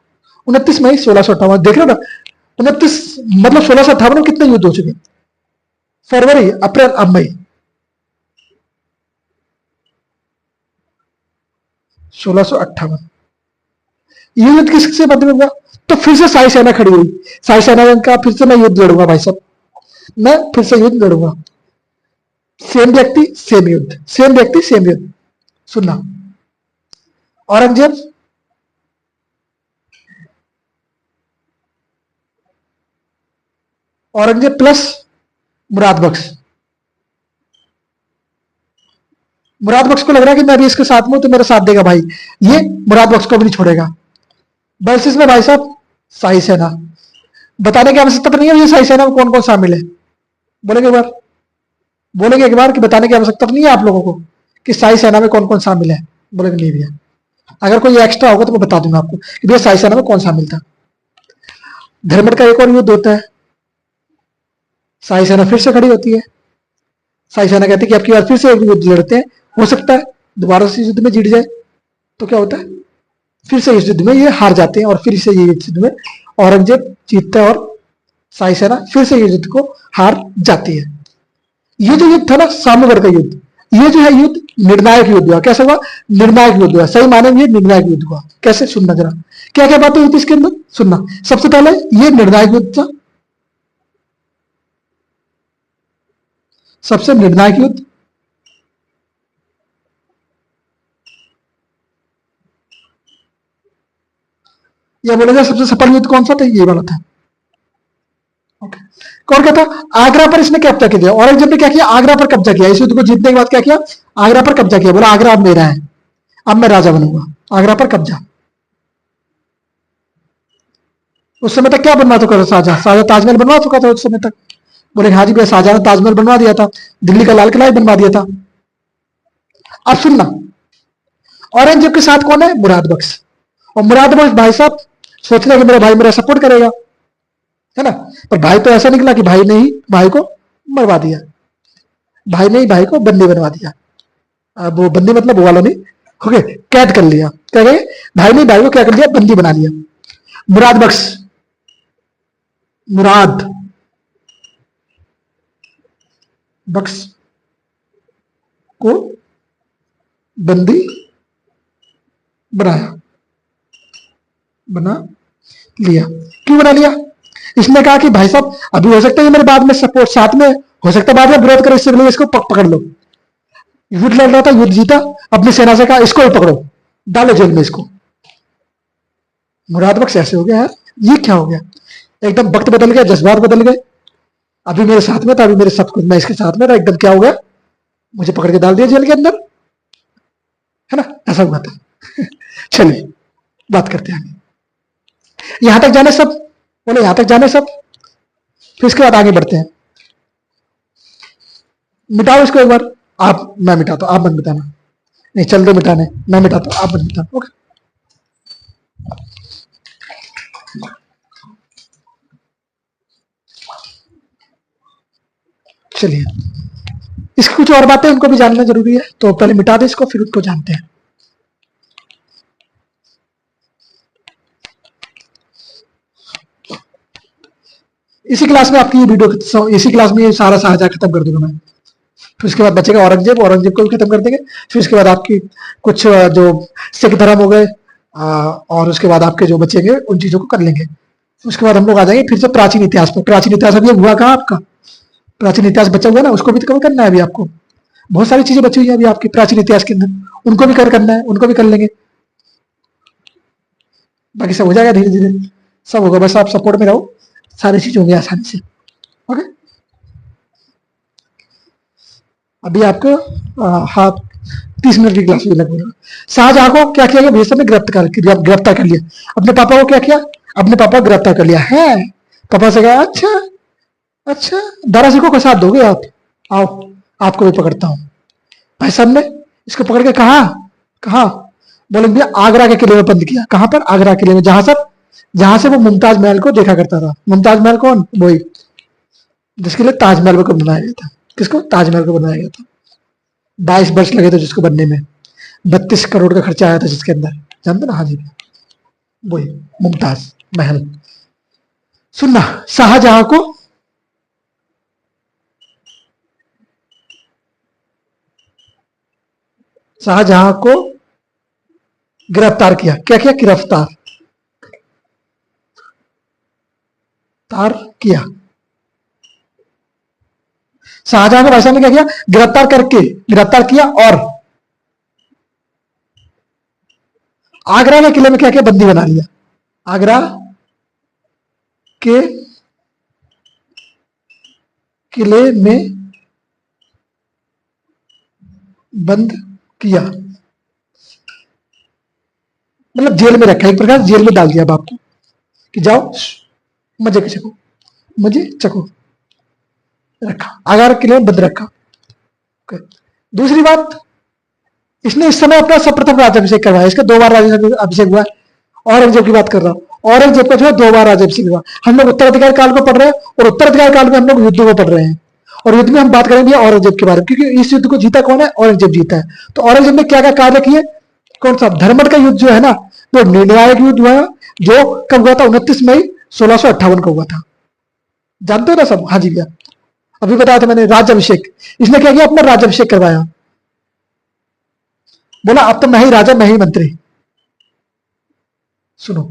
29 मई 1658, देख रहे हो ना? 29 मतलब 1658 में कितने युद्ध हो चुके? फरवरी, अप्रैल, अब मई। 1658 ये युद्ध किससे मध्य में हुआ? तो फिर से शाही सेना खड़ी हुई। शाही सेना का फिर से मैं युद्ध लड़ूंगा भाई साहब, मैं फिर से युद्ध लड़ूंगा। सेम व्यक्ति सेम युद्ध, सेम व्यक्ति सेम युद्ध। सुनना, औरंगजेब, औरंगजेब प्लस मुराद बख्श। मुराद बख्श को लग रहा है कि मैं अभी इसके साथ में हूं तो मेरा साथ देगा भाई, ये मुराद बख्श को भी नहीं छोड़ेगा। बस इसमें भाई साहब शाही सेना। बताने की आवश्यकता तो नहीं है ये शाही सेना में कौन कौन शामिल है? बोलेंगे एक बार, बोलेंगे एक बार कि बताने की आवश्यकता तो नहीं है आप लोगों को कि शाही सेना में कौन कौन शामिल है? बोलेंगे नहीं भैया। अगर कोई एक्स्ट्रा होगा तो मैं बता दूंगा आपको कि भैया शाही सेना में कौन शामिल था। धर्मठ का एक और युद्ध होता है, शाही सेना फिर से खड़ी होती है। शाही सेना कहती है कि आपकी बार फिर से एक युद्ध लड़ते हैं, हो सकता है दोबारा से युद्ध में जीत जाए। तो क्या होता है? फिर से इस युद्ध में ये हार जाते हैं, और फिर से ये युद्ध में औरंगजेब जीतता है, और शाही सेना फिर से ये युद्ध को हार जाती है। ये जो युद्ध था ना सामूगढ़ का युद्ध, ये जो है युद्ध निर्णायक युद्ध हुआ। कैसे हुआ? निर्णायक युद्ध हुआ। सही माने में ये निर्णायक युद्ध हुआ। कैसे? सुनना जरा, क्या क्या बातें हुई थी इसके अंदर, सुनना। सबसे पहले ये निर्णायक युद्ध था, सबसे निर्णायक युद्ध। या बोला जाए सबसे सफल युद्ध कौन सा था? ये वाला था। ओके। और क्या था? आगरा पर इसने कब्जा किया। औरंगजेब ने क्या किया? आगरा पर कब्जा किया। इस युद्ध को जीतने के बाद क्या किया? आगरा पर कब्जा किया। बोला आगरा अब मेरा है, अब मैं राजा बनूंगा। आगरा पर कब्जा। उस समय तक क्या बनवा चुका था शाहजहां? शाहजहां ताजमहल बनवा चुका था उस समय तक। बोले हाँ जी भैया, शाहजहां ने ताजमहल बनवा दिया था, दिल्ली का लाल किला भी बनवा दिया था। अब सुनना, औरंगजेब के साथ कौन है? मुराद बख्श। और मुराद बख्श भाई साहब सोच रहे कि मेरा भाई मेरा सपोर्ट करेगा, है ना? पर भाई तो ऐसा निकला कि भाई ने ही भाई को मरवा दिया, भाई ने ही भाई को बंदी बनवा दिया। अब वो बंदी मतलब वो वाला नहीं, ओके, कैद कर लिया। क्या कहे? भाई ने भाई को क्या कर दिया? बंदी बना लिया। मुराद बख्श, मुराद बख्श को बंदी बनाया, बना लिया। क्यों बना लिया? इसने कहा कि भाई साहब अभी हो सकता है मेरे बाद में सपोर्ट साथ में, हो सकता है बाद में विरोध करे, इससे पहले इसको पकड़ लो। युद्ध लड़ रहा था, युद्ध जीता, अपनी सेना से कहा इसको ही पकड़ो, डालो जेल में इसको। मुराद बख्श ऐसे हो गया यार, ये क्या हो गया? एकदम वक्त बदल गया, जज्बात बदल गए। अभी मेरे साथ में था, अभी मेरे सब कुछ मैं इसके साथ में था, एकदम क्या हो गया? मुझे पकड़ के डाल दिया जेल के अंदर, है ना? ऐसा हुआ था। चलिए बात करते हैं आगे। यहां तक जाने सब? बोले यहां तक जाने सब? फिर इसके बाद आगे बढ़ते हैं। मिटाओ इसको एक बार। आप, मैं मिटाता हूं, आप मत मिटाना। नहीं चल दो मिटाने, मैं मिटाता हूं, आप मत मिटाना। ओके। चलिए, इसकी कुछ और बातें उनको भी जानना जरूरी है, तो पहले मिटा दे इसको, फिर उनको जानते हैं। इसी क्लास में आपकी ये वीडियो, इसी क्लास में ये सारा शाहजहां खत्म कर दूंगा मैं। फिर उसके बाद बचेगा औरंगजेब, औरंगजेब को भी खत्म कर देंगे। फिर उसके बाद आपकी कुछ जो सिख धर्म हो गए, और उसके बाद आपके जो बचेंगे उन चीजों को कर लेंगे। उसके बाद हम लोग आ जाएंगे फिर से प्राचीन इतिहास पर। प्राचीन इतिहास अभी हुआ कहाँ आपका? प्राचीन इतिहास बचा हुआ ना, उसको भी तो कवर करना है अभी आपको। बहुत सारी चीजें बची हुई है अभी आपकी प्राचीन इतिहास के अंदर, उनको भी कवर करना है, उनको भी कर लेंगे। बाकी सब हो जाएगा धीरे धीरे, सब होगा, बस आप सपोर्ट में रहो, सारी चीज होंगी आसानी से। ओके, अभी आपको हाँ 30 मिनट की क्लास भी लगभग। शाहजहां को क्या किया गया? भैया ने गिरफ्तार कर लिया। अपने पापा को क्या किया? अपने पापा को गिरफ्तार कर लिया है। पापा से कहा अच्छा अच्छा दारा सिकों का साथ दोगे आप? आओ आपको भी पकड़ता हूं। भाई साहब ने इसको पकड़ के कहा बोले भैया आगरा के किले में बंद किया। कहां पर? आगरा किले में, जहां से वो मुमताज महल को देखा करता था। मुमताज महल कौन? वही जिसके लिए ताजमहल को बनाया गया था। किसको? ताजमहल को बनाया गया था। 22 वर्ष लगे थे जिसको बनने में, 32 करोड़ का खर्चा आया था जिसके अंदर, जानते ना? हाँ जी, वही मुमताज महल। सुनना, शाहजहां को गिरफ्तार किया। क्या किया? गिरफ्तार किया। शाहजहां को भाई साहब ने क्या किया? गिरफ्तार किया और आगरा के किले में क्या किया? बंदी बना लिया। आगरा के किले में बंद किया, मतलब जेल में रखा, एक प्रकार जेल में डाल दिया बाप को कि जाओ मजे चको रखा। आगरा के किले में बंद रखा। दूसरी बात, इसने इस समय अपना सर्वप्रथम राज्याभिषेक करवाया। इसका 2 बार राज्याभिषेक हुआ। औरंगजेब की बात कर रहा हूं, औरंगजेब का जो है 2 बार राज्याभिषेक हुआ। हम लोग उत्तराधिकार काल को पढ़ रहे हैं, और उत्तराधिकार काल में हम लोग युद्ध को पढ़ रहे हैं, और युद्ध में हम बात करेंगे औरंगजेब के बारे में, क्योंकि इस युद्ध को जीता कौन है? औरंगजेब जीता है। तो औरंगजेब ने क्या क्या कार्य किए? कौन सा? धर्मट का युद्ध जो है ना, जो निर्णायक युद्ध हुआ, जो कब हुआ था? 29 मई 1658 को हुआ था। जानते हो ना सब? हाँ जी भैया, अभी बताया था मैंने, राज्याभिषेक। इसने क्या किया? अपना राज्याभिषेक करवाया। बोला अब तो मैं ही राजा, मैं ही मंत्री। सुनो,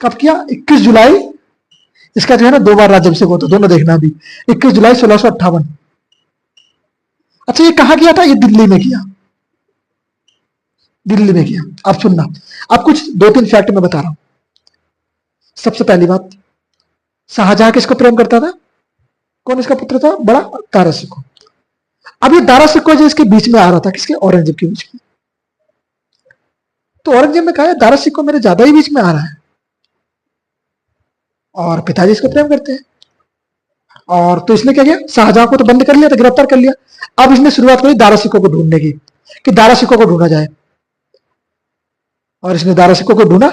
कब किया? 21 जुलाई। इसका जो है ना 2 बार राज्याभिषेक होता, दोनों देखना अभी। 21 जुलाई 1658। अच्छा, ये कहां किया था? ये दिल्ली में किया। दिल्ली में किया। अब सुनना, अब कुछ 2-3 फैक्ट मैं बता रहा हूं। सबसे पहली बात, शाहजहां किसको प्रेम करता था? कौन इसका पुत्र था? बड़ा दारा सिकों। अब ये दारा सिकों जो इसके बीच में आ रहा था, किसके? औरंगजेब के बीच में। तो औरंगजेब ने कहा दारा सिकों मेरे ज्यादा ही बीच में आ रहा है, और पिताजी इसको प्रेम करते हैं। और तो इसने क्या किया? शाहजहां को तो बंद कर लिया था, गिरफ्तार कर लिया। अब इसने शुरुआत करी दारा सिकों को ढूंढने की, कि दारा सिकों को ढूंढा जाए। और इसने दारा सिकों को ढूंढा,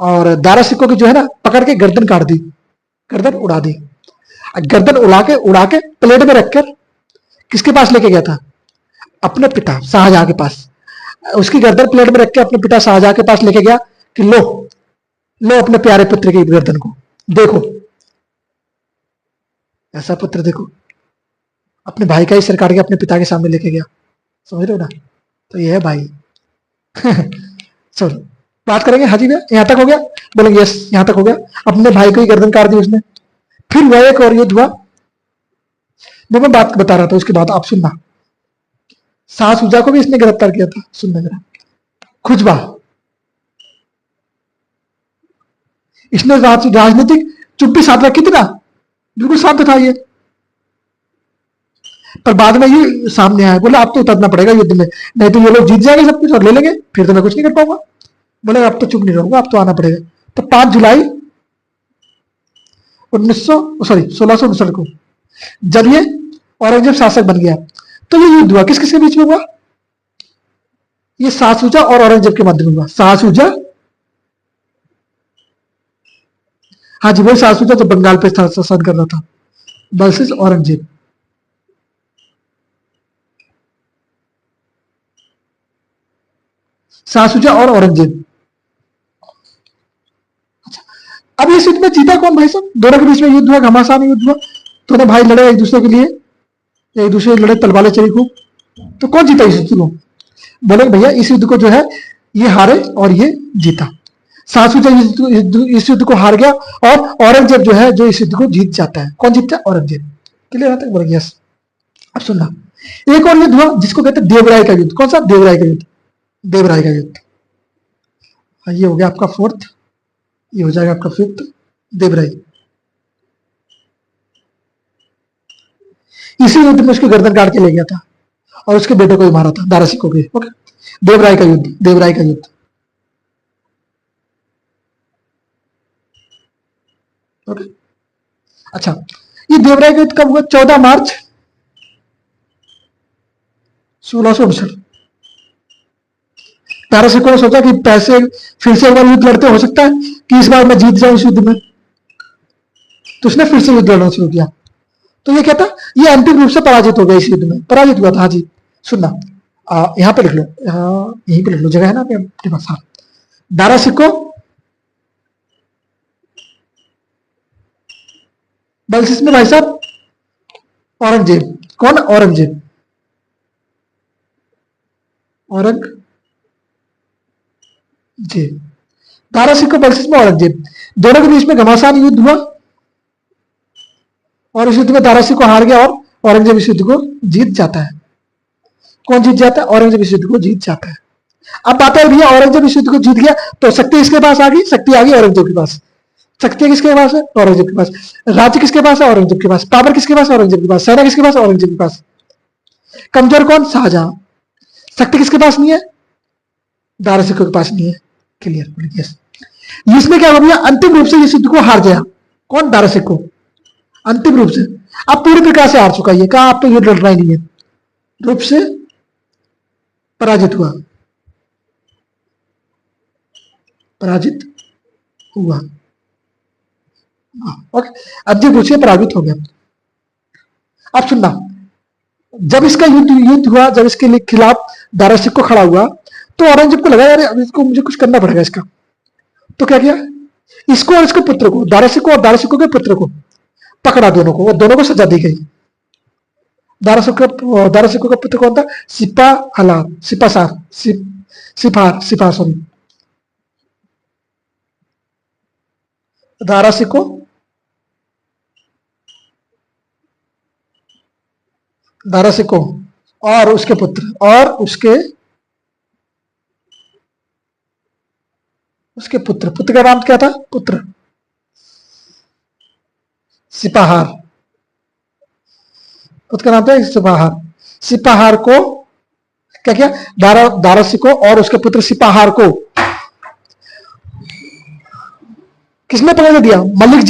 और दारा सिकों की जो है ना पकड़ के गर्दन काट दी, गर्दन उड़ा दी। गर्दन उड़ा के प्लेट में रखकर किसके पास लेके गया था? अपने पिता शाहजहां के पास। उसकी गर्दन प्लेट में रख के अपने पिता शाहजहां के पास लेके गया कि लो अपने प्यारे पुत्र की गर्दन को देखो, ऐसा पुत्र देखो। अपने भाई का ही सिर काट के अपने पिता के सामने लेके गया, समझ रहे हो ना? तो ये है भाई। चलो बात करेंगे। हाजी भैया यहां तक हो गया? बोलेंगे यस, यहां तक हो गया। अपने भाई को ही गर्दन काट दी उसने। फिर वह एक और युद्ध हुआ, जो मैं बात बता रहा था, उसके बाद आप सुनना। शाह शुजा को भी इसने गिरफ्तार किया था। सुनना जरा, खुजबा। इसने राजनीतिक चुप्पी साध रखी थी ना, बिल्कुल शांत था ये। पर बाद में ये सामने आया, बोला अब तो उतरना पड़ेगा युद्ध में, नहीं तो ये लोग जीत जाएंगे सब कुछ और ले लेंगे, फिर तो मैं कुछ नहीं कर पाऊंगा। बोले अब तो चुप नहीं रहूंगा, अब तो आना पड़ेगा। तो 5 जुलाई 1659 को जब ये औरंगजेब शासक बन गया, तो ये युद्ध हुआ किस किसके बीच में हुआ? ये शाह शुजा और औरंगजेब के मध्य में हुआ। शाह शुजा, हाँ जी वही शाह शुजा जो बंगाल पे शासन कर रहा था, वर्सेस औरंगजेब। शाह शुजा और औरंगजेब। अच्छा, अब इस युद्ध में जीता कौन भाई साहब? दोनों के बीच में युद्ध हुआ, घमासान युद्ध हुआ, दोनों भाई लड़े एक दूसरे के लिए, एक दूसरे लड़े, तलवारें चली खूब, तो कौन जीता इस युद्ध को? बोले भैया इस युद्ध को जो है ये हारे और ये जीता। शाह शुजा इस युद्ध को हार गया और औरंगजेब जो है जो इस युद्ध को जीत जाता है। कौन जीतता है? औरंगजेब। क्लियर है? बोले यस। अब सुनना, एक और युद्ध हुआ जिसको कहते हैं देवराय का युद्ध। कौन सा? देवराय का युद्ध। देवराय का युद्ध, ये हो गया आपका फोर्थ, ये हो जाएगा आपका फिफ्थ, देवराय। इसी युद्ध में उसकी गर्दन काट के ले गया था और उसके बेटे को भी मारा था, दारा सिकोह के। ओके, देवराय का युद्ध, देवराय का युद्ध। ओके, अच्छा, ये देवराय का युद्ध कब हुआ? 14 मार्च 1669। दारा सिकोह ने सोचा कि पैसे फिर से एक बार युद्ध लड़ते, हो सकता है कि इस बार मैं जीत जाऊं इस युद्ध में, तो उसने फिर से युद्ध लड़ना शुरू किया। तो ये क्या था? ये अंतिम रूप से पराजित हो गया, इस युद्ध में पराजित हुआ था। हाँ जी, सुनना, यहां पे लिख लो, यहीं पे लिख लो, जगह है ना अपने पास। हाँ, दारा सिकोह बल्सिस में भाई साहब औरंगजेब। कौन? औरंगजेब। औरंगजेब, दारा सिकोह बल्सिस में औरंगजेब, दोनों के बीच में घमासान युद्ध हुआ और इस युद्ध में दारा सिकोह हार गया और औरंगजेब इस युद्ध को जीत जाता है। कौन जीत जाता है? औरंगजेब इस युद्ध को जीत जाता है। अब बात है भैया, औरंगजेब इस युद्ध को जीत गया तो शक्ति इसके पास आ गई, शक्ति आ गई औरंगजेब के पास। शक्ति किसके पास है? औरंगजेब के पास। राज्य किसके पास है? औरंगजेब के पास। पावर किसके पास? औरंगजेब के पास। सेना किसके पास? औरंगजेब के पास। कमजोर कौन? शाहजहां। शक्ति किसके पास नहीं है? दारा सिकोह के पास नहीं है। क्लियर? यस। इसमें क्या हो गया? अंतिम रूप से इस युद्ध को हार गया। कौन? दारा सिकोह। अंतिम रूप से, अब पूरी प्रकार से हार चुका है। कहा आप तो युद्ध लड़ना ही नहीं है, रूप से पराजित हुआ, पराजित हुआ। ओके, अंतिम रूप से पराजित हो गया। अब सुनना, जब इसका युद्ध हुआ, जब इसके खिलाफ दारा सिकोह खड़ा हुआ, तो औरंगजेब को लगा यार अब इसको मुझे कुछ करना पड़ेगा इसका। तो क्या किया? इसको और इसके पुत्र को, दारा सिकोह और दारा सिकोह के पुत्र को पकड़ा, दोनों को, और दोनों को सजा दी गई। दारा सिकोह का पुत्र कौन था? सिपाहार, सॉरी, दारा सिकोह और उसके पुत्र, और उसके पुत्र का नाम क्या था? पुत्र सिपाहार, पुत्र का नाम था सिपाहार को क्या किया? दारा सिकोह और उसके पुत्र सिपाहार को किसने पकड़ दिया? मलिक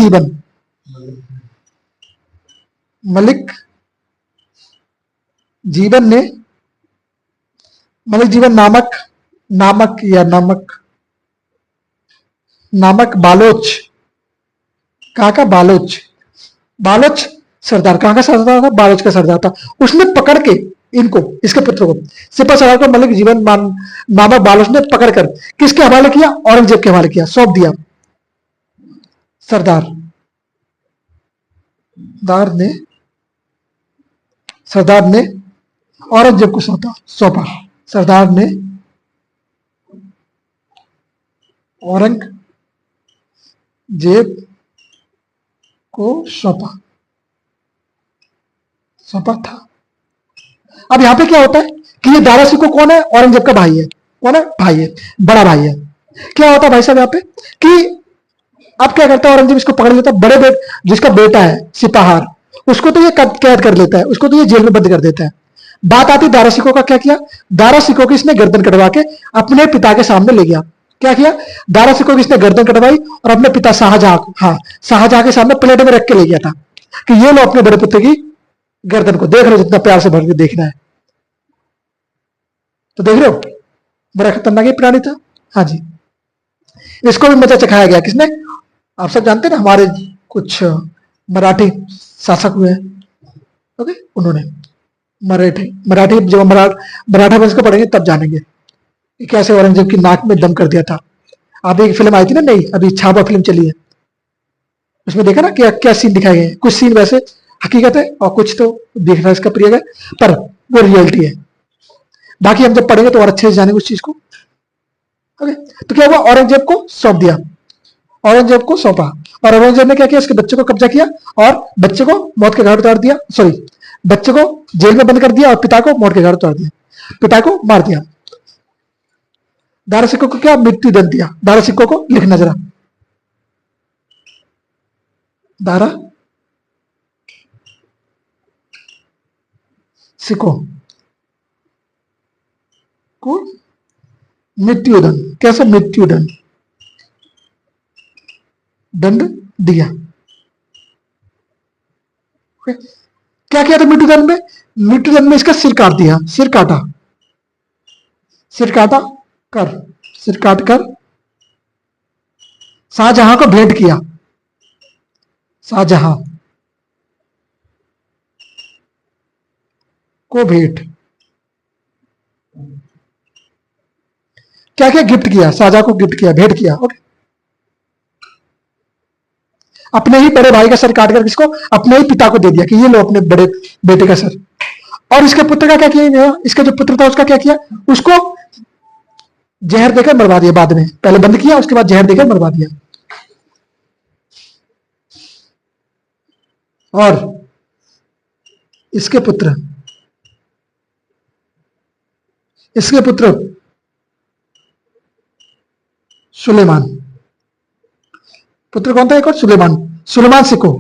जीवन नामक बालोच, कहां का? बालोच सरदार। कहां का सरदार था? बालोच का सरदार था। उसने पकड़ के इनको, इसके पुत्र को, सिपा सलार को मलिक जीवन नामक बालोच ने पकड़कर किसके हवाले किया? औरंगजेब के हवाले किया, सौंप दिया। सरदार ने औरंगजेब को सौंपा। सरदार ने औरंगजेब को सौंपा था। अब यहां पे क्या होता है कि ये दारा सिकोह कौन है? औरंगजेब का भाई है। कौन है? भाई है, बड़ा भाई है। क्या होता है भाई साहब यहां पे कि अब क्या करता है औरंगजेब? इसको पकड़ लेता है, जिसका बेटा है सिपाहार, उसको तो ये कैद कर लेता है, उसको तो ये जेल में बंद कर देता है। बात आती दारा सिकोह का। क्या किया? दारा सिकोह की इसने गर्दन कटवा के अपने पिता के सामने ले गया। क्या किया? दारा सिकोह की इसने गर्दन कटवाई और अपने पिता शाहजहां के सामने प्लेट में रख के ले गया था कि ये लो अपने बड़े पुत्र की गर्दन को, देख लो जितना प्यार से भर के देखना है। तो देख रहे हो, बड़ा खतरनाक प्राणी था। हाँ जी, इसको भी मजा चखाया गया। किसने? आप सब जानते हैं ना, हमारे कुछ मराठी शासक हुए हैं, ओके, उन्होंने मराठी जब मराठा वंश को पढ़ेंगे तब जानेंगे। कि कैसे औरंगजेब की नाक में दम कर दिया था। आप एक फिल्म आई थी ना, नहीं अभी छावा फिल्म चली है, उसमें देखा ना क्या क्या सीन दिखाए गए। कुछ सीन वैसे हकीकत है और कुछ तो देखना इसका प्रिय है, पर वो रियलिटी है। बाकी हम जब पढ़ेंगे तो और अच्छे से जानेंगे उस चीज को। ओके, तो क्या हुआ, औरंगजेब को सौंप दिया, औरंगजेब को सौंपा, और औरंगजेब ने क्या किया, उसके बच्चे को कब्जा किया और बच्चे को मौत के घाट उतार दिया, सॉरी बच्चे को जेल में बंद कर दिया और पिता को मौत के घाट उतार दिया, पिता को मार दिया। दारा सिक्कों को क्या मृत्यु दंड दिया। दारा सिक्कों को लिखना जरा, दारा सिक्कों को मृत्युदंड, कैसे मृत्युदंड दंड दिया। क्या किया था मृत्युदंड में, मृत्युदंड में इसका सिर काट दिया, सिर काटा, सिर काटा कर, सिर काट कर शाहजहां को भेंट किया, शाहजहां को भेंट, क्या क्या गिफ्ट किया, शाहजहां को गिफ्ट किया, भेंट किया। ओके, अपने ही बड़े भाई का सर काटकर किसको, अपने ही पिता को दे दिया कि ये लो अपने बड़े बेटे का सर। और इसके पुत्र का क्या किया, इसका जो पुत्र था उसका क्या किया, उसको जहर देकर मरवा दिया बाद में, पहले बंद किया उसके बाद जहर देकर मरवा दिया। और इसके पुत्र, इसके पुत्र सुलेमान, पुत्र कौन था एक और, सुलेमान, सुलेमान सिक्को।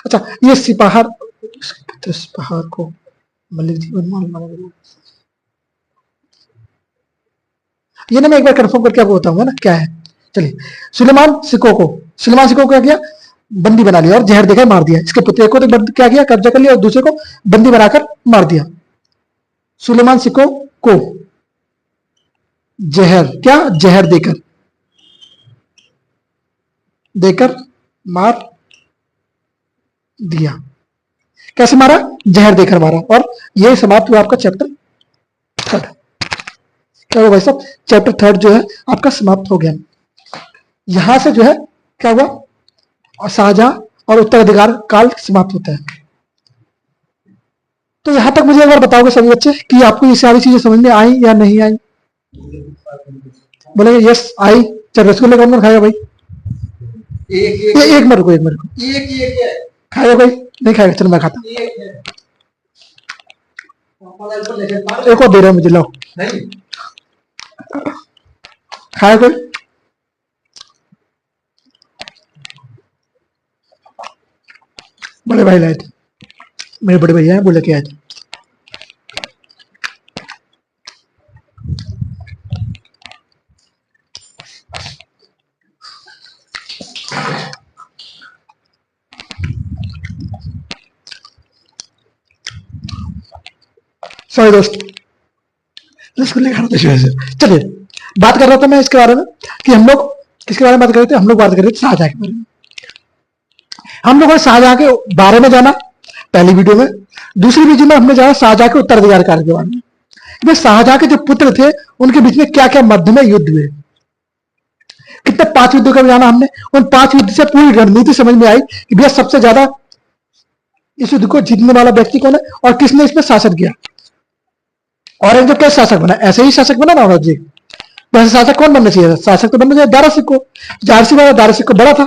अच्छा, ये सिपाहर, पुत्र सिपाहर को मलिक जीवन मान, ये ना मैं एक बार कंफर्म करके आपको बताऊंगा ना क्या है। चलिए, सुलेमान सिक्को को, सुलेमान सिक्को को क्या किया, बंदी बना लिया और जहर देकर मार दिया। इसके पुत्र को तो क्या किया, कब्जा कर लिया और दूसरे को बंदी बनाकर मार दिया। सुलेमान सिक्को को जहर, क्या जहर देकर, देकर मार दिया। कैसे मारा, जहर देकर मारा। और ये समाप्त हुआ आपका चैप्टर थर्ड। क्या हुआ भाई साहब, चैप्टर थर्ड जो है आपका समाप्त हो गया। यहां से जो है क्या हुआ, और शाहजहां और उत्तराधिकार काल समाप्त होता है। तो यहां तक मुझे एक बार बताओगे सभी बच्चे कि आपको ये सारी चीजें समझ में आई या नहीं आई। बोलेंगे यस आई। चल रसगुल्ले कौन कौन खाएगा भाई, एक मेरे को, एक मेरे को, खाएगा कोई, नहीं खाएगा, चलो मैं खाता, एक और दे रहा है मुझे, लो खाएगा कोई। बड़े भाई लाए थे, मेरे बड़े भैया हैं, बोले के आए थे। सॉरी दोस्त, रसगुल्ले खाना था शायद से। चलिए, बात कर रहा था मैं इसके बारे में कि हम लोग किसके बारे में बात कर रहे थे, हम लोग बात कर रहे थे शाहजहां के बारे में। हम लोगों ने शाहजहां के बारे में जाना पहली वीडियो में, दूसरी वीडियो में हमने जाना शाहजहां के उत्तराधिकार काल के बारे में। शाहजहां के जो पुत्र थे उनके बीच में क्या क्या मध्य में युद्ध हुए, कितने 5 युद्धों का जाना हमने। उन 5 युद्ध से पूरी रणनीति समझ में आई कि भैया सबसे ज्यादा इस युद्ध को जीतने वाला व्यक्ति कौन है और किसने इसमें शासन किया। औरंगजेब कैसे शासक बना, ऐसे ही शासक बना ना औरंगजेब, वैसे शासक कौन बनना चाहिए, शासक तो बनना चाहिए दारा सिक्को। जाहिर सी बात है, दारा सिक्को बड़ा था,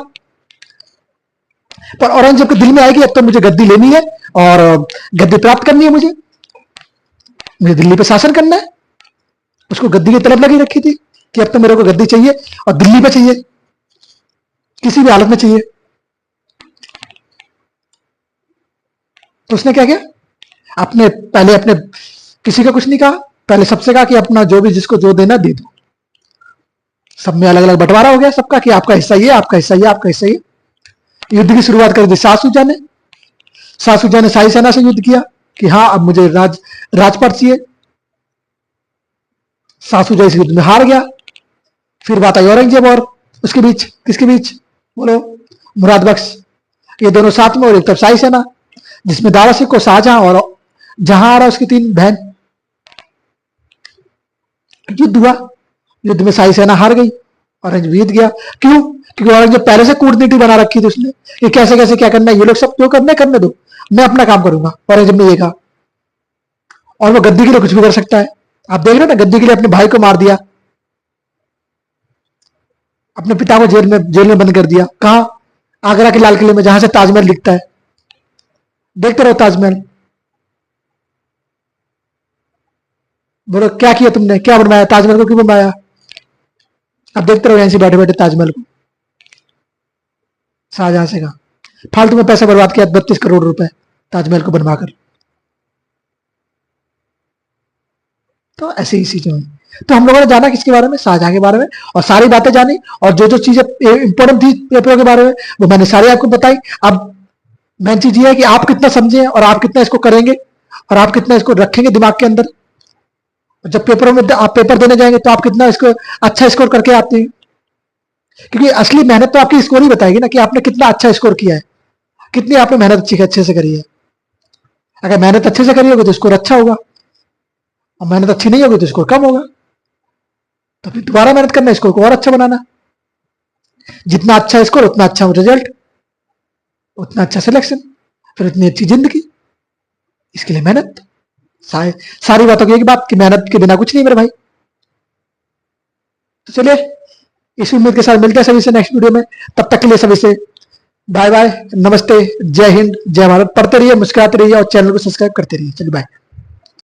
पर औरंगजेब के दिल में आएगी अब तो मुझे गद्दी लेनी है और गद्दी प्राप्त करनी है, मुझे दिल्ली पे शासन करना है। उसको गद्दी की तलब लगी रखी थी कि अब तो मेरे को गद्दी चाहिए और दिल्ली पे चाहिए, किसी भी हालत में चाहिए। तो उसने क्या किया, अपने पहले अपने किसी का कुछ नहीं कहा, पहले सबसे कहा कि अपना जो भी जिसको जो देना दे दो। सब में अलग अलग बंटवारा हो गया सबका कि आपका हिस्सा ये, आपका हिस्सा ये, आपका हिस्सा ये। युद्ध की शुरुआत कर दी शाहसुजा ने। शाहसुजा ने शाही सेना से युद्ध किया कि हाँ अब मुझे राजपाट चाहिए। शाहसुजा इस युद्ध में हार गया। फिर बात आई औरंगजेब और उसके बीच, किसके बीच बोलो, मुराद बख्श, ये दोनों साथ में, और एक तरफ शाही सेना जिसमें दारा सिक्को, शाहजहां और जहां आ रहा उसकी 3 बहन। युद्ध हुआ, युद्ध में साई सेना हार गई, औरंगजेब जीत गया। क्यों? क्योंकि औरंगजेब पहले से कूटनीति बना रखी थी उसने कि कैसे कैसे क्या करना है, ये लोग सब जो करने दो, मैं अपना काम करूंगा। औरंगजेब ने ये कहा, और वो गद्दी के लिए कुछ भी कर सकता है। आप देख रहे हो ना, गद्दी के लिए अपने भाई को मार दिया, अपने पिता को जेल में बंद कर दिया। कहा? आगरा के लाल किले में, जहां से ताजमहल दिखता है। देखते रहो ताजमहल। बोलो क्या किया तुमने, क्या बनवाया ताजमहल को, क्यों बनवाया? अब देखते रहो यहीं से बैठे बैठे ताजमहल को। शाहजहां से कहा फालतू में पैसा बर्बाद किया, 32 करोड़ रुपए ताजमहल को बनवाकर। तो ऐसी ही चीजें हुई। तो हम लोगों ने जाना किसके बारे में? शाहजहां के बारे में, और सारी बातें जानी, और जो जो चीजें इंपॉर्टेंट थी पेपरों के बारे में वो मैंने सारी आपको बताई। अब मेन चीज ये है कि आप कितना समझे और आप कितना इसको करेंगे और आप कितना इसको रखेंगे दिमाग के अंदर। जब पेपरों में आप पेपर देने जाएंगे तो आप कितना इसको अच्छा स्कोर करके आते हैं, क्योंकि असली मेहनत तो आपकी स्कोर ही बताएगी ना कि आपने कितना अच्छा स्कोर किया है, कितनी आपने मेहनत अच्छे से करी है। अगर मेहनत अच्छे से करी होगी तो स्कोर अच्छा होगा, और मेहनत अच्छी नहीं होगी तो स्कोर कम होगा। तो फिर दोबारा मेहनत करना, स्कोर को और अच्छा बनाना। जितना अच्छा स्कोर उतना अच्छा रिजल्ट, उतना अच्छा सिलेक्शन, फिर उतनी अच्छी जिंदगी। इसके लिए मेहनत। सारी बातों की एक बात कि मेहनत के बिना कुछ नहीं मेरे भाई। तो चलिए, इस उम्मीद के साथ मिलते हैं सभी से नेक्स्ट वीडियो में। तब तक के लिए सभी से बाय बाय, नमस्ते, जय हिंद, जय भारत। पढ़ते रहिए, मुस्कुराते रहिए और चैनल को सब्सक्राइब करते रहिए। चलिए बाय।